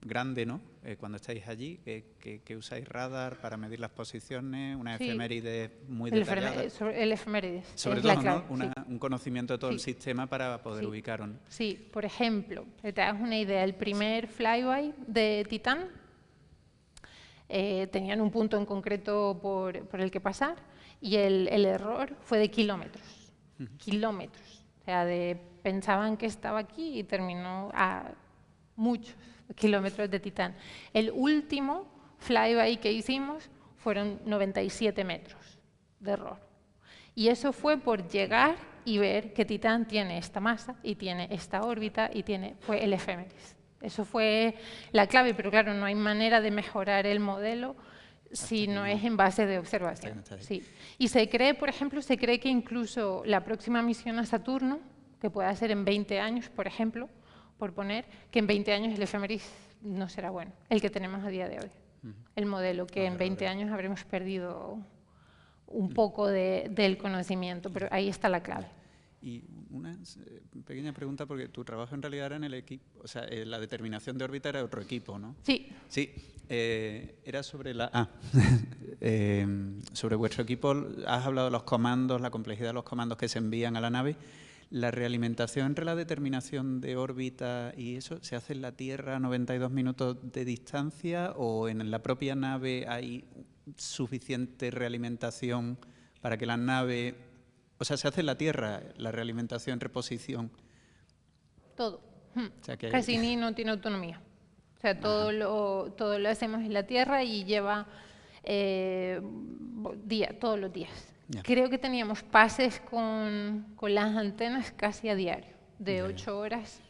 grande, ¿no? Cuando estáis allí, que usáis radar para medir las posiciones, una efeméride muy detallada.
El efemérides.
Sobre todo, ¿no? Un conocimiento de todo el sistema para poder ubicaros.
Sí, por ejemplo, te das una idea, el primer flyby de Titán, tenían un punto en concreto por el que pasar y el error fue de kilómetros. Kilómetros. O sea, pensaban que estaba aquí y terminó a muchos kilómetros de Titán. El último flyby que hicimos fueron 97 metros de error. Y eso fue por llegar y ver que Titán tiene esta masa y tiene esta órbita y fue el efemérides. Eso fue la clave, pero claro, no hay manera de mejorar el modelo si no es en base de observación. Sí. Y se cree, por ejemplo, que incluso la próxima misión a Saturno, que pueda ser en 20 años, por ejemplo, por poner, que en 20 años el efemérides no será bueno, el que tenemos a día de hoy. El modelo, que en 20 años habremos perdido un poco del conocimiento, pero ahí está la clave.
Y una pequeña pregunta, porque tu trabajo en realidad era en el equipo, o sea, la determinación de órbita era otro equipo, ¿no?
Sí.
Sí, era sobre sobre vuestro equipo, has hablado de los comandos, la complejidad de los comandos que se envían a la nave. ¿La realimentación entre la determinación de órbita y eso se hace en la Tierra a 92 minutos de distancia o en la propia nave hay suficiente realimentación para que la nave... O sea, se hace en la Tierra la realimentación, reposición?
Todo.
O sea, que
Cassini no tiene autonomía. O sea, todo lo hacemos en la Tierra y lleva todos los días. Creo que teníamos pases con las antenas casi a diario, de 8 horas,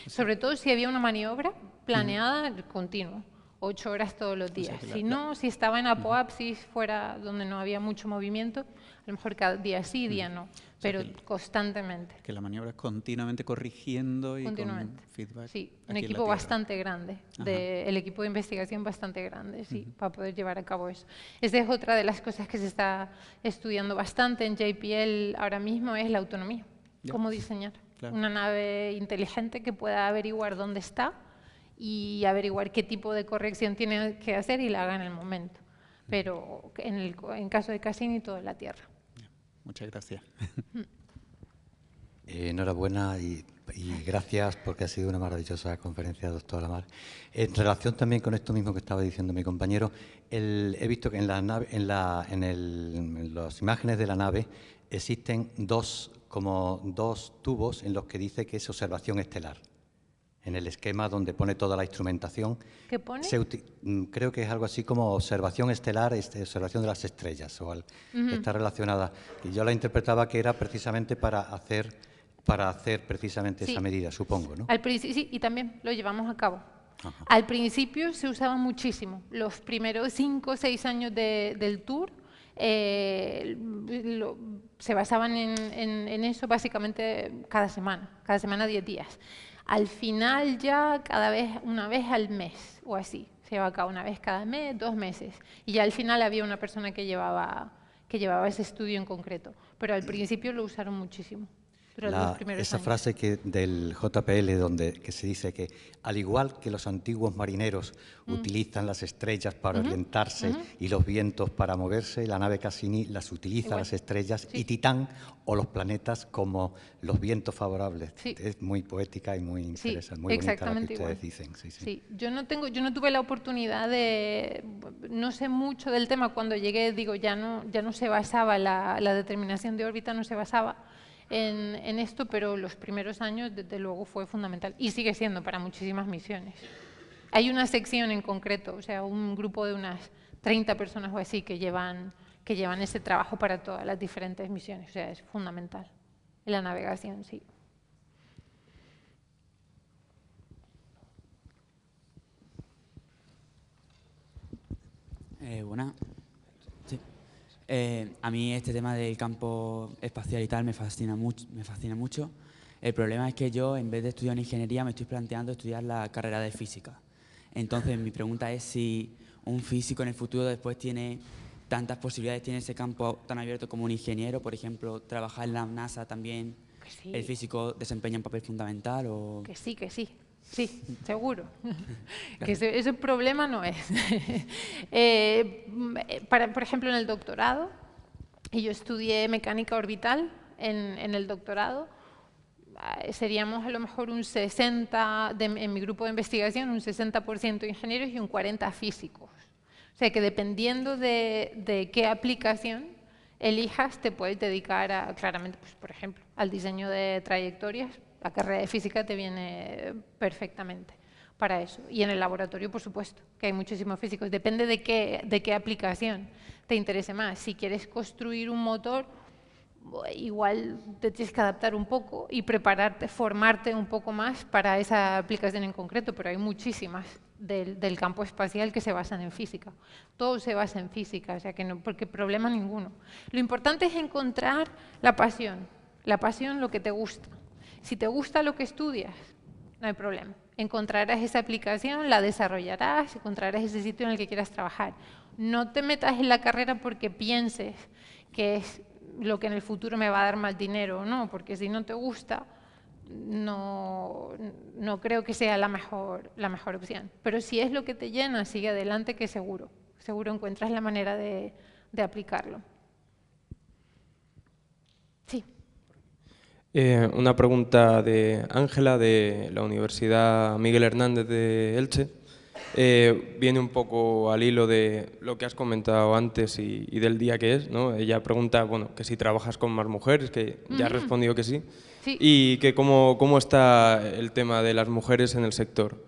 sobre todo si había una maniobra planeada, continua. 8 horas todos los días. Si no, si estaba en apoapsis, fuera donde no había mucho movimiento, a lo mejor cada día sí, día no, pero constantemente.
Que la maniobra es continuamente corrigiendo y
continuamente.
Con feedback.
Sí, un equipo bastante grande, el equipo de investigación bastante grande, sí, para poder llevar a cabo eso. Esa es otra de las cosas que se está estudiando bastante en JPL ahora mismo, es la autonomía. Cómo diseñar una nave inteligente que pueda averiguar dónde está y averiguar qué tipo de corrección tiene que hacer y la haga en el momento. Pero en caso de Cassini, todo en la Tierra.
Muchas gracias.
Enhorabuena y gracias porque ha sido una maravillosa conferencia, doctora Mar. En relación también con esto mismo que estaba diciendo mi compañero, he visto que en las imágenes de la nave existen dos tubos en los que dice que es observación estelar. En el esquema donde pone toda la instrumentación.
¿Qué pone?
Creo que es algo así como observación estelar, observación de las estrellas, está relacionada. Y yo la interpretaba que era precisamente para hacer precisamente esa medida, supongo, ¿no?
Sí, y también lo llevamos a cabo. Ajá. Al principio se usaba muchísimo. Los primeros 5 o 6 años del tour se basaban en eso básicamente cada semana 10 días. Al final ya una vez al mes o así, se lleva a cabo una vez cada mes, 2 meses. Y ya al final había una persona que llevaba ese estudio en concreto. Pero al principio lo usaron muchísimo.
Esa frase del JPL que se dice que al igual que los antiguos marineros utilizan las estrellas para orientarse y los vientos para moverse, la nave Cassini las utiliza las estrellas y Titán o los planetas como los vientos favorables. Es muy poética y muy interesante, muy bonita la que ustedes dicen.
Sí. Yo no tuve la oportunidad no sé mucho del tema. Cuando llegué, ya no se basaba, la determinación de órbita no se basaba en esto, pero los primeros años desde luego fue fundamental y sigue siendo para muchísimas misiones. Hay una sección en concreto, o sea, un grupo de unas 30 personas o así que llevan ese trabajo para todas las diferentes misiones, o sea, es fundamental en la navegación, sí.
Buenas. Sí. A mí este tema del campo espacial y tal me fascina mucho. El problema es que yo, en vez de estudiar ingeniería, me estoy planteando estudiar la carrera de física. Entonces, mi pregunta es si un físico en el futuro después tiene tantas posibilidades, tiene ese campo tan abierto como un ingeniero, por ejemplo, trabajar en la NASA también, sí. ¿El físico desempeña un papel fundamental? O...
Que sí, sí, seguro. Que ese problema no es. Por ejemplo, en el doctorado, y yo estudié mecánica orbital en el doctorado, seríamos a lo mejor un 60%, en mi grupo de investigación, un 60% ingenieros y un 40% físicos. O sea que dependiendo de qué aplicación elijas, te puedes dedicar claramente, pues, por ejemplo, al diseño de trayectorias. La carrera de física te viene perfectamente para eso. Y en el laboratorio, por supuesto, que hay muchísimos físicos. Depende de qué aplicación te interese más. Si quieres construir un motor, igual te tienes que adaptar un poco y prepararte, formarte un poco más para esa aplicación en concreto, pero hay muchísimas del campo espacial que se basan en física. Todo se basa en física, o sea que no, porque problema ninguno. Lo importante es encontrar la pasión, lo que te gusta. Si te gusta lo que estudias, no hay problema. Encontrarás esa aplicación, la desarrollarás, encontrarás ese sitio en el que quieras trabajar. No te metas en la carrera porque pienses que es lo que en el futuro me va a dar más dinero, no, porque si no te gusta, no creo que sea la mejor opción. Pero si es lo que te llena, sigue adelante, que seguro encuentras la manera de aplicarlo. Sí.
Una pregunta de Ángela, de la Universidad Miguel Hernández de Elche. Viene un poco al hilo de lo que has comentado antes y del día que es, ¿no? Ella pregunta, bueno, que si trabajas con más mujeres, que ya has respondido que sí, y que cómo está el tema de las mujeres en el sector.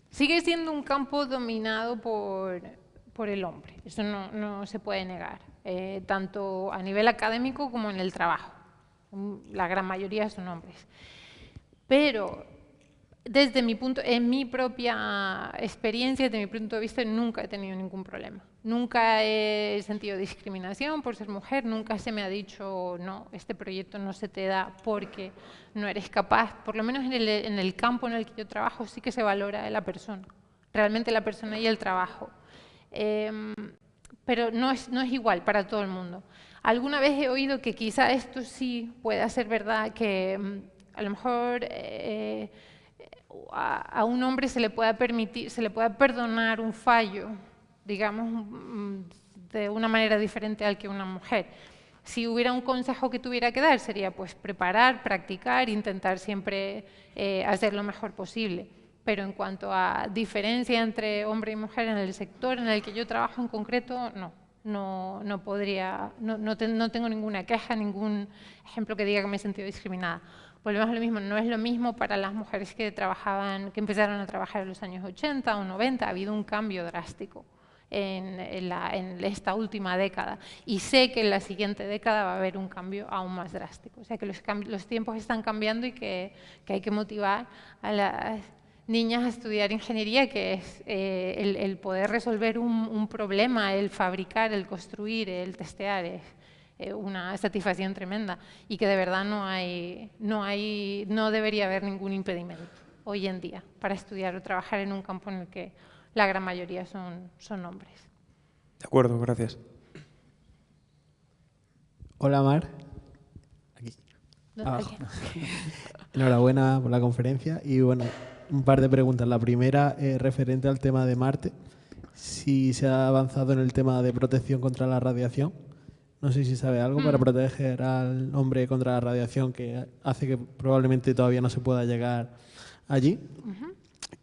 Sigue siendo un campo dominado por el hombre. Eso no se puede negar, tanto a nivel académico como en el trabajo. La gran mayoría son hombres. Pero desde en mi propia experiencia, desde mi punto de vista, nunca he tenido ningún problema. Nunca he sentido discriminación por ser mujer, nunca se me ha dicho, no, este proyecto no se te da porque no eres capaz. Por lo menos en el campo en el que yo trabajo sí que se valora a la persona, realmente la persona y el trabajo. Pero no es igual para todo el mundo. Alguna vez he oído que quizá esto sí pueda ser verdad, que a lo mejor a un hombre se le pueda perdonar un fallo, digamos, de una manera diferente al que una mujer. Si hubiera un consejo que tuviera que dar, sería pues preparar, practicar, intentar siempre hacer lo mejor posible. Pero en cuanto a diferencia entre hombre y mujer en el sector en el que yo trabajo en concreto, no podría, no tengo ninguna queja, ningún ejemplo que diga que me he sentido discriminada. Volvemos a lo mismo, no es lo mismo para las mujeres que empezaron a trabajar en los años 80 o 90, ha habido un cambio drástico en esta última década. Y sé que en la siguiente década va a haber un cambio aún más drástico. O sea que los tiempos están cambiando y que hay que motivar a las niñas a estudiar ingeniería, que es el poder resolver un problema, el fabricar, el construir, el testear, es una satisfacción tremenda y que de verdad no debería haber ningún impedimento hoy en día para estudiar o trabajar en un campo en el que la gran mayoría son hombres.
De acuerdo, gracias.
Hola, Mar. Aquí. Enhorabuena por la conferencia y bueno, un par de preguntas. La primera, referente al tema de Marte, si se ha avanzado en el tema de protección contra la radiación. No sé si sabe algo para proteger al hombre contra la radiación que hace que probablemente todavía no se pueda llegar allí.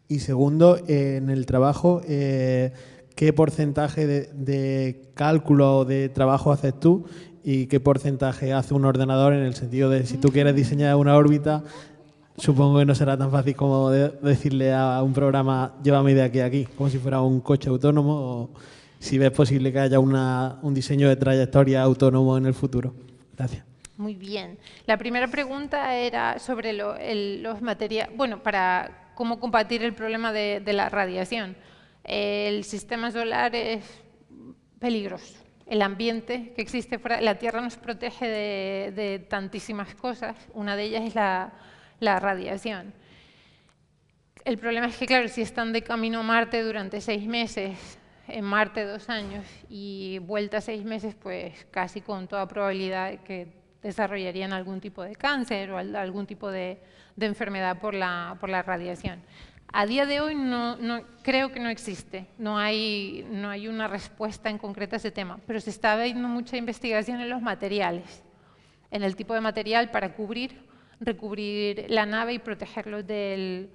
Y segundo, en el trabajo, ¿qué porcentaje de cálculo o de trabajo haces tú y qué porcentaje hace un ordenador, en el sentido de si tú quieres diseñar una órbita, supongo que no será tan fácil como decirle a un programa llévame de aquí a aquí, como si fuera un coche autónomo, o si ves posible que haya un diseño de trayectoria autónomo en el futuro. Gracias.
Muy bien. La primera pregunta era sobre los materiales, bueno, para cómo combatir el problema de la radiación. El sistema solar es peligroso. El ambiente que existe fuera, la Tierra nos protege de tantísimas cosas. Una de ellas es la radiación. El problema es que, claro, si están de camino a Marte durante 6 meses, en Marte 2 años y vuelta 6 meses, pues casi con toda probabilidad que desarrollarían algún tipo de cáncer o algún tipo de enfermedad por la radiación. A día de hoy creo que no existe, no hay una respuesta en concreto a ese tema, pero se está viendo mucha investigación en los materiales, en el tipo de material para recubrir la nave y protegerlo de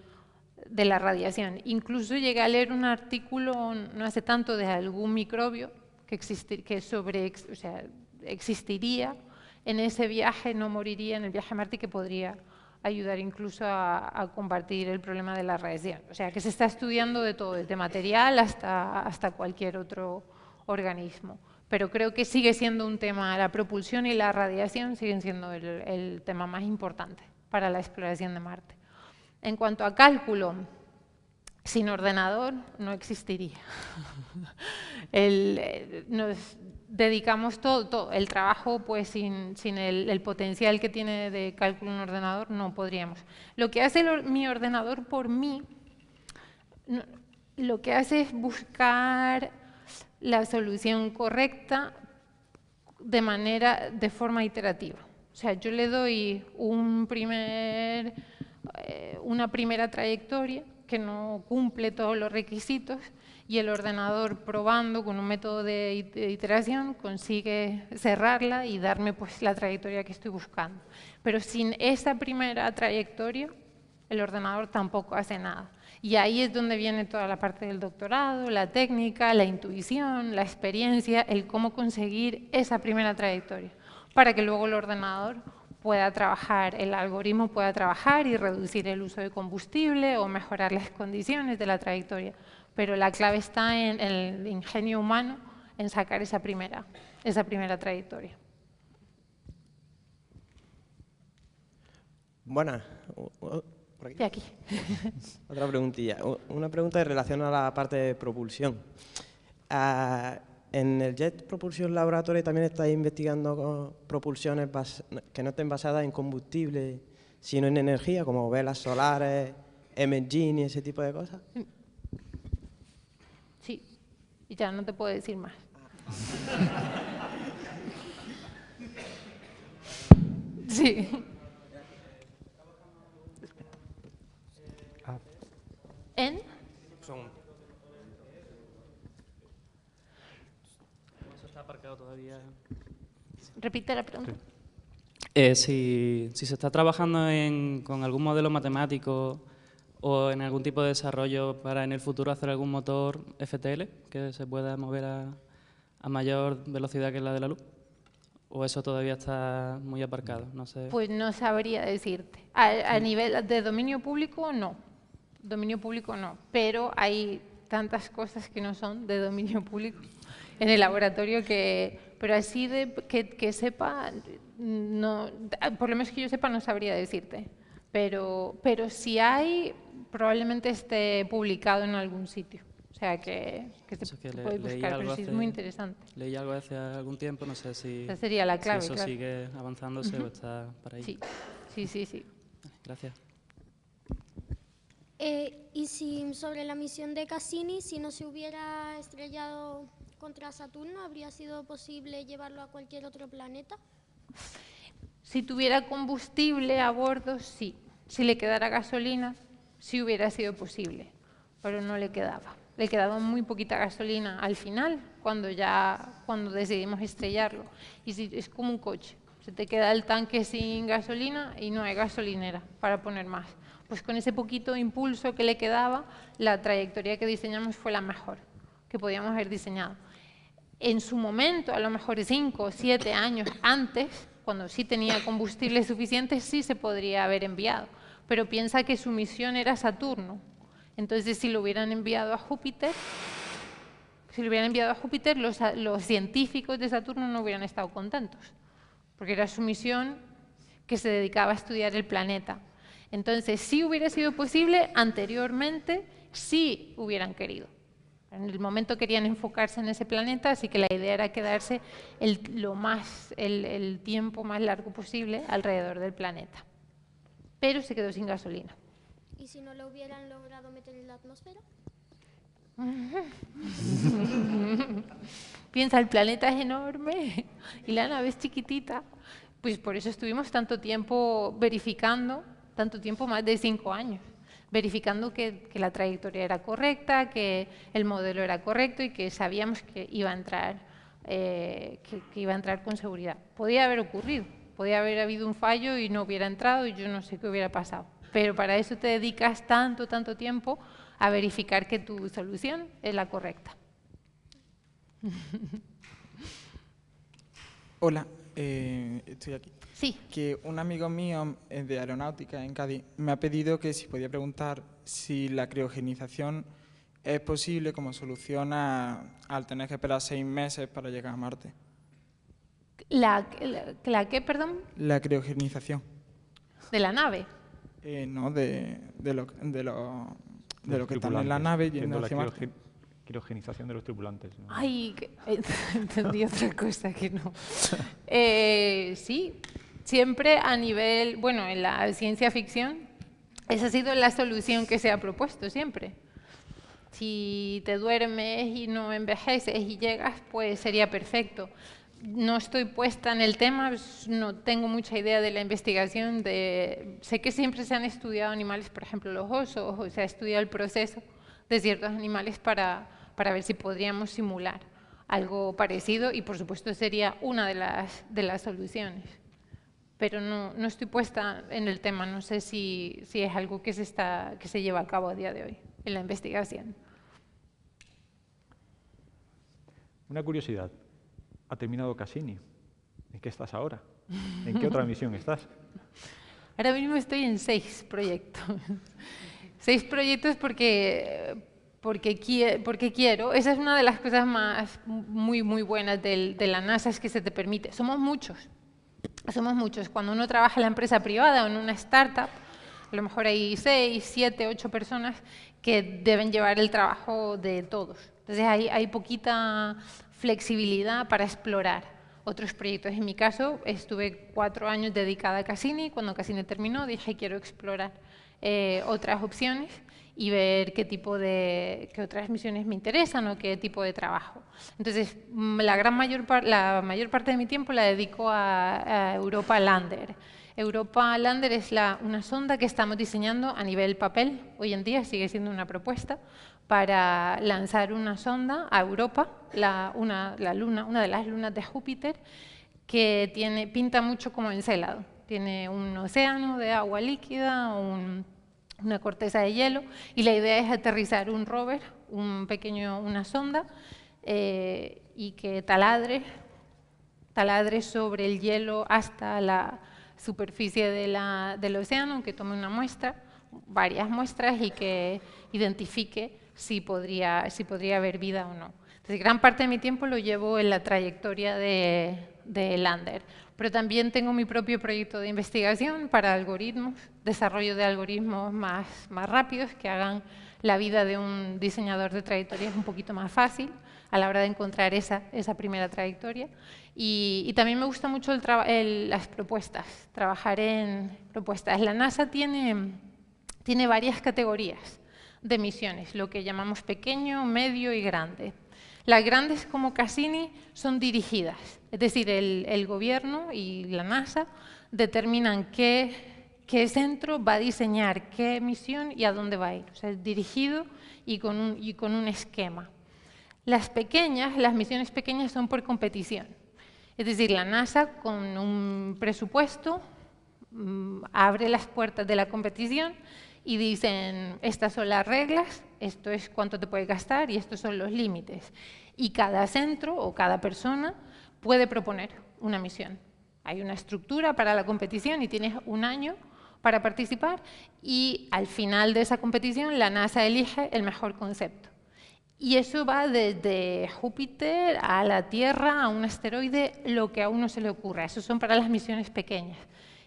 la radiación. Incluso llegué a leer un artículo no hace tanto de algún microbio que existiría en ese viaje, no moriría en el viaje a Marte, que podría ayudar incluso a combatir el problema de la radiación. O sea que se está estudiando de todo, desde material hasta cualquier otro organismo. Pero creo que sigue siendo un tema, la propulsión y la radiación siguen siendo el tema más importante para la exploración de Marte. En cuanto a cálculo, sin ordenador no existiría. Nos dedicamos todo el trabajo, pues sin el potencial que tiene de cálculo un ordenador no podríamos. Lo que hace mi ordenador por mí, lo que hace es buscar la solución correcta de forma iterativa. O sea, yo le doy una primera trayectoria que no cumple todos los requisitos y el ordenador, probando con un método de iteración, consigue cerrarla y darme pues la trayectoria que estoy buscando. Pero sin esa primera trayectoria, el ordenador tampoco hace nada. Y ahí es donde viene toda la parte del doctorado, la técnica, la intuición, la experiencia, el cómo conseguir esa primera trayectoria, para que luego el ordenador pueda trabajar, el algoritmo pueda trabajar y reducir el uso de combustible o mejorar las condiciones de la trayectoria. pero la clave está en el ingenio humano, en sacar esa primera trayectoria.
Buenas.
Por aquí.
Otra preguntilla. Una pregunta en relación a la parte de propulsión. En el Jet Propulsion Laboratory también estáis investigando propulsiones que no estén basadas en combustible, sino en energía, como velas solares, M-Engine y ese tipo de cosas.
Sí, y ya no te puedo decir más. Sí. ¿En?
¿Eso está aparcado todavía?
Repite la pregunta.
Si se está trabajando con algún modelo matemático o en algún tipo de desarrollo para en el futuro hacer algún motor FTL que se pueda mover a mayor velocidad que la de la luz, ¿o eso todavía está muy aparcado? No sé.
Pues no sabría decirte. A nivel de dominio público, no. Dominio público no, pero hay tantas cosas que no son de dominio público en el laboratorio pero así que sepa, no, por lo menos que yo sepa no sabría decirte, pero si hay, probablemente esté publicado en algún sitio, o sea que se puede buscar, pero sí es muy interesante.
Leí algo hace algún tiempo, no sé si,
esa sería la clave,
si eso
claro.
sigue avanzándose o está para ahí.
Sí.
Gracias.
Y si sobre la misión de Cassini, si no se hubiera estrellado contra Saturno, ¿habría sido posible llevarlo a cualquier otro planeta?
Si tuviera combustible a bordo, sí. Si le quedara gasolina, sí hubiera sido posible, pero no le quedaba. Le quedaba muy poquita gasolina al final, cuando decidimos estrellarlo. Y si, es como un coche, se te queda el tanque sin gasolina y no hay gasolinera para poner más. Pues con ese poquito impulso que le quedaba, la trayectoria que diseñamos fue la mejor que podíamos haber diseñado. En su momento, a lo mejor 5 o 7 años antes, cuando sí tenía combustible suficiente, sí se podría haber enviado. Pero piensa que su misión era Saturno. Entonces, si lo hubieran enviado a Júpiter, los científicos de Saturno no hubieran estado contentos, porque era su misión que se dedicaba a estudiar el planeta. Entonces, si hubiera sido posible, anteriormente sí hubieran querido. En el momento querían enfocarse en ese planeta, así que la idea era quedarse el tiempo más largo posible alrededor del planeta. Pero se quedó sin gasolina.
¿Y si no lo hubieran logrado meter en la atmósfera?
Piensa, el planeta es enorme y la nave es chiquitita. Pues por eso estuvimos tanto tiempo verificando, tanto tiempo, más de 5 años, verificando que la trayectoria era correcta, que el modelo era correcto y que sabíamos que iba a entrar, con seguridad. Podía haber ocurrido, podía haber habido un fallo y no hubiera entrado y yo no sé qué hubiera pasado. Pero para eso te dedicas tanto tiempo a verificar que tu solución es la correcta.
Hola, estoy aquí.
Sí.
Que un amigo mío de aeronáutica en Cádiz me ha pedido que si podía preguntar si la criogenización es posible como solución al tener que esperar 6 meses para llegar a Marte.
¿La qué, perdón?
La criogenización.
¿De la nave?
No, de lo que están en la nave yendo hacia Marte.
Criogenización de los tripulantes, ¿no?
Ay, entendí otra cosa que no. Sí, siempre a nivel, bueno, en la ciencia ficción, esa ha sido la solución que se ha propuesto siempre. Si te duermes y no envejeces y llegas, pues sería perfecto. No estoy puesta en el tema, no tengo mucha idea de la investigación. Sé que siempre se han estudiado animales, por ejemplo los osos, o se ha estudiado el proceso de ciertos animales para ver si podríamos simular algo parecido y, por supuesto, sería una de las soluciones. Pero no estoy puesta en el tema, no sé si es algo que se lleva a cabo a día de hoy en la investigación.
Una curiosidad. ¿Ha terminado Cassini? ¿En qué estás ahora? ¿En qué otra misión estás?
Ahora mismo estoy en 6 proyectos. 6 proyectos porque porque quiero. Esa es una de las cosas más muy buenas de la NASA, es que se te permite. Somos muchos. Cuando uno trabaja en la empresa privada o en una startup, a lo mejor hay 6, 7, 8 personas que deben llevar el trabajo de todos. Entonces hay poquita flexibilidad para explorar otros proyectos. En mi caso, estuve 4 años dedicada a Cassini. Cuando Cassini terminó, dije quiero explorar otras opciones y ver qué otras misiones me interesan o qué tipo de trabajo. Entonces, la mayor parte de mi tiempo la dedico a Europa Lander. Europa Lander es una sonda que estamos diseñando a nivel papel. Hoy en día sigue siendo una propuesta para lanzar una sonda a Europa, una de las lunas de Júpiter, que pinta mucho como Encélado. Tiene un océano de agua líquida, una corteza de hielo, y la idea es aterrizar un rover, una sonda, y que taladre sobre el hielo hasta la superficie del océano, que tome una muestra, varias muestras, y que identifique si podría haber vida o no. Entonces, gran parte de mi tiempo lo llevo en la trayectoria de Lander. Pero también tengo mi propio proyecto de investigación para algoritmos, desarrollo de algoritmos más rápidos que hagan la vida de un diseñador de trayectorias un poquito más fácil a la hora de encontrar esa primera trayectoria. Y también me gusta mucho las propuestas, trabajar en propuestas. La NASA tiene varias categorías de misiones, lo que llamamos pequeño, medio y grande. Las grandes, como Cassini, son dirigidas, es decir, el gobierno y la NASA determinan qué centro va a diseñar qué misión y a dónde va a ir. O sea, es dirigido y con un esquema. Las misiones pequeñas son por competición. Es decir, la NASA, con un presupuesto, abre las puertas de la competición y dicen, estas son las reglas, esto es cuánto te puedes gastar y estos son los límites. Y cada centro o cada persona puede proponer una misión. Hay una estructura para la competición y tienes un año para participar, y al final de esa competición la NASA elige el mejor concepto. Y eso va desde Júpiter a la Tierra, a un asteroide, lo que a uno se le ocurra. Eso son para las misiones pequeñas.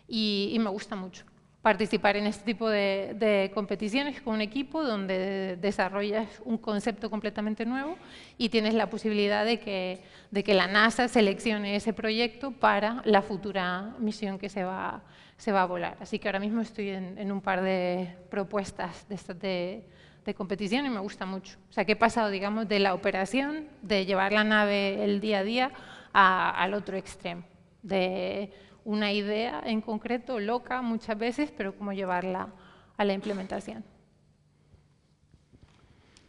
Y me gusta mucho participar en este tipo de competiciones con un equipo donde desarrollas un concepto completamente nuevo y tienes la posibilidad de que la NASA seleccione ese proyecto para la futura misión que se va a volar. Así que ahora mismo estoy en un par de propuestas de competición y me gusta mucho. O sea, que he pasado, digamos, de la operación, de llevar la nave el día a día, al otro extremo, de una idea en concreto, loca muchas veces, pero cómo llevarla a la implementación.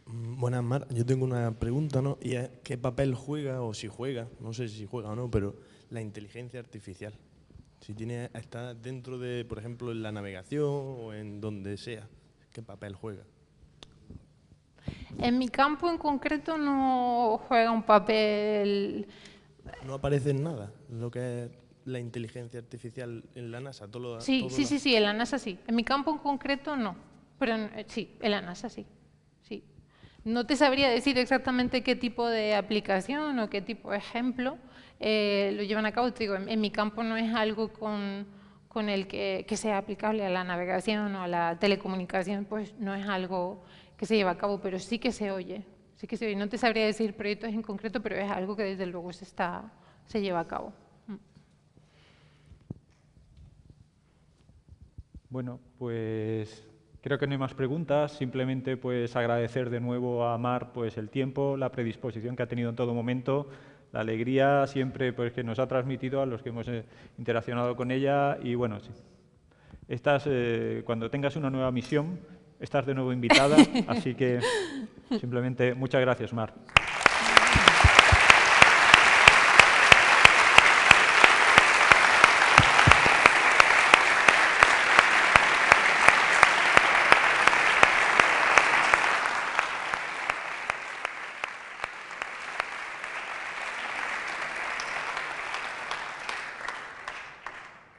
Buenas, Mar. Yo tengo una pregunta, ¿no? Y es, ¿qué papel juega, o si juega, no sé si juega o no, pero la inteligencia artificial? Si está dentro de, por ejemplo, en la navegación o en donde sea, ¿qué papel juega?
En mi campo en concreto no juega un papel.
¿No aparece en nada lo que es la inteligencia artificial en la NASA?
Sí, en la NASA sí. En mi campo en concreto no, pero sí, en la NASA sí. No te sabría decir exactamente qué tipo de aplicación o qué tipo de ejemplo lo llevan a cabo. Te digo, en mi campo no es algo con el que sea aplicable a la navegación o a la telecomunicación, pues no es algo que se lleva a cabo, pero sí que se oye. No te sabría decir proyectos en concreto, pero es algo que desde luego se lleva a cabo.
Bueno, pues creo que no hay más preguntas. Simplemente pues agradecer de nuevo a Mar pues el tiempo, la predisposición que ha tenido en todo momento, la alegría siempre pues que nos ha transmitido a los que hemos interaccionado con ella. Y bueno, sí. Cuando tengas una nueva misión, estás de nuevo invitada, así que simplemente muchas gracias, Mar.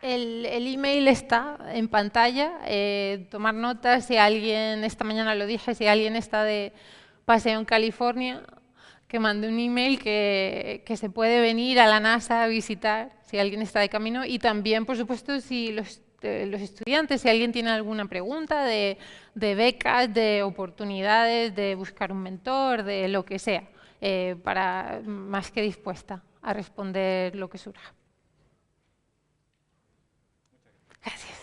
El email está en pantalla, tomar notas, si alguien, esta mañana lo dije, si alguien está de paseo en California, que mandé un email que se puede venir a la NASA a visitar si alguien está de camino, y también, por supuesto, si los estudiantes, si alguien tiene alguna pregunta de becas, de oportunidades, de buscar un mentor, de lo que sea, más que dispuesta a responder lo que surja. Gracias.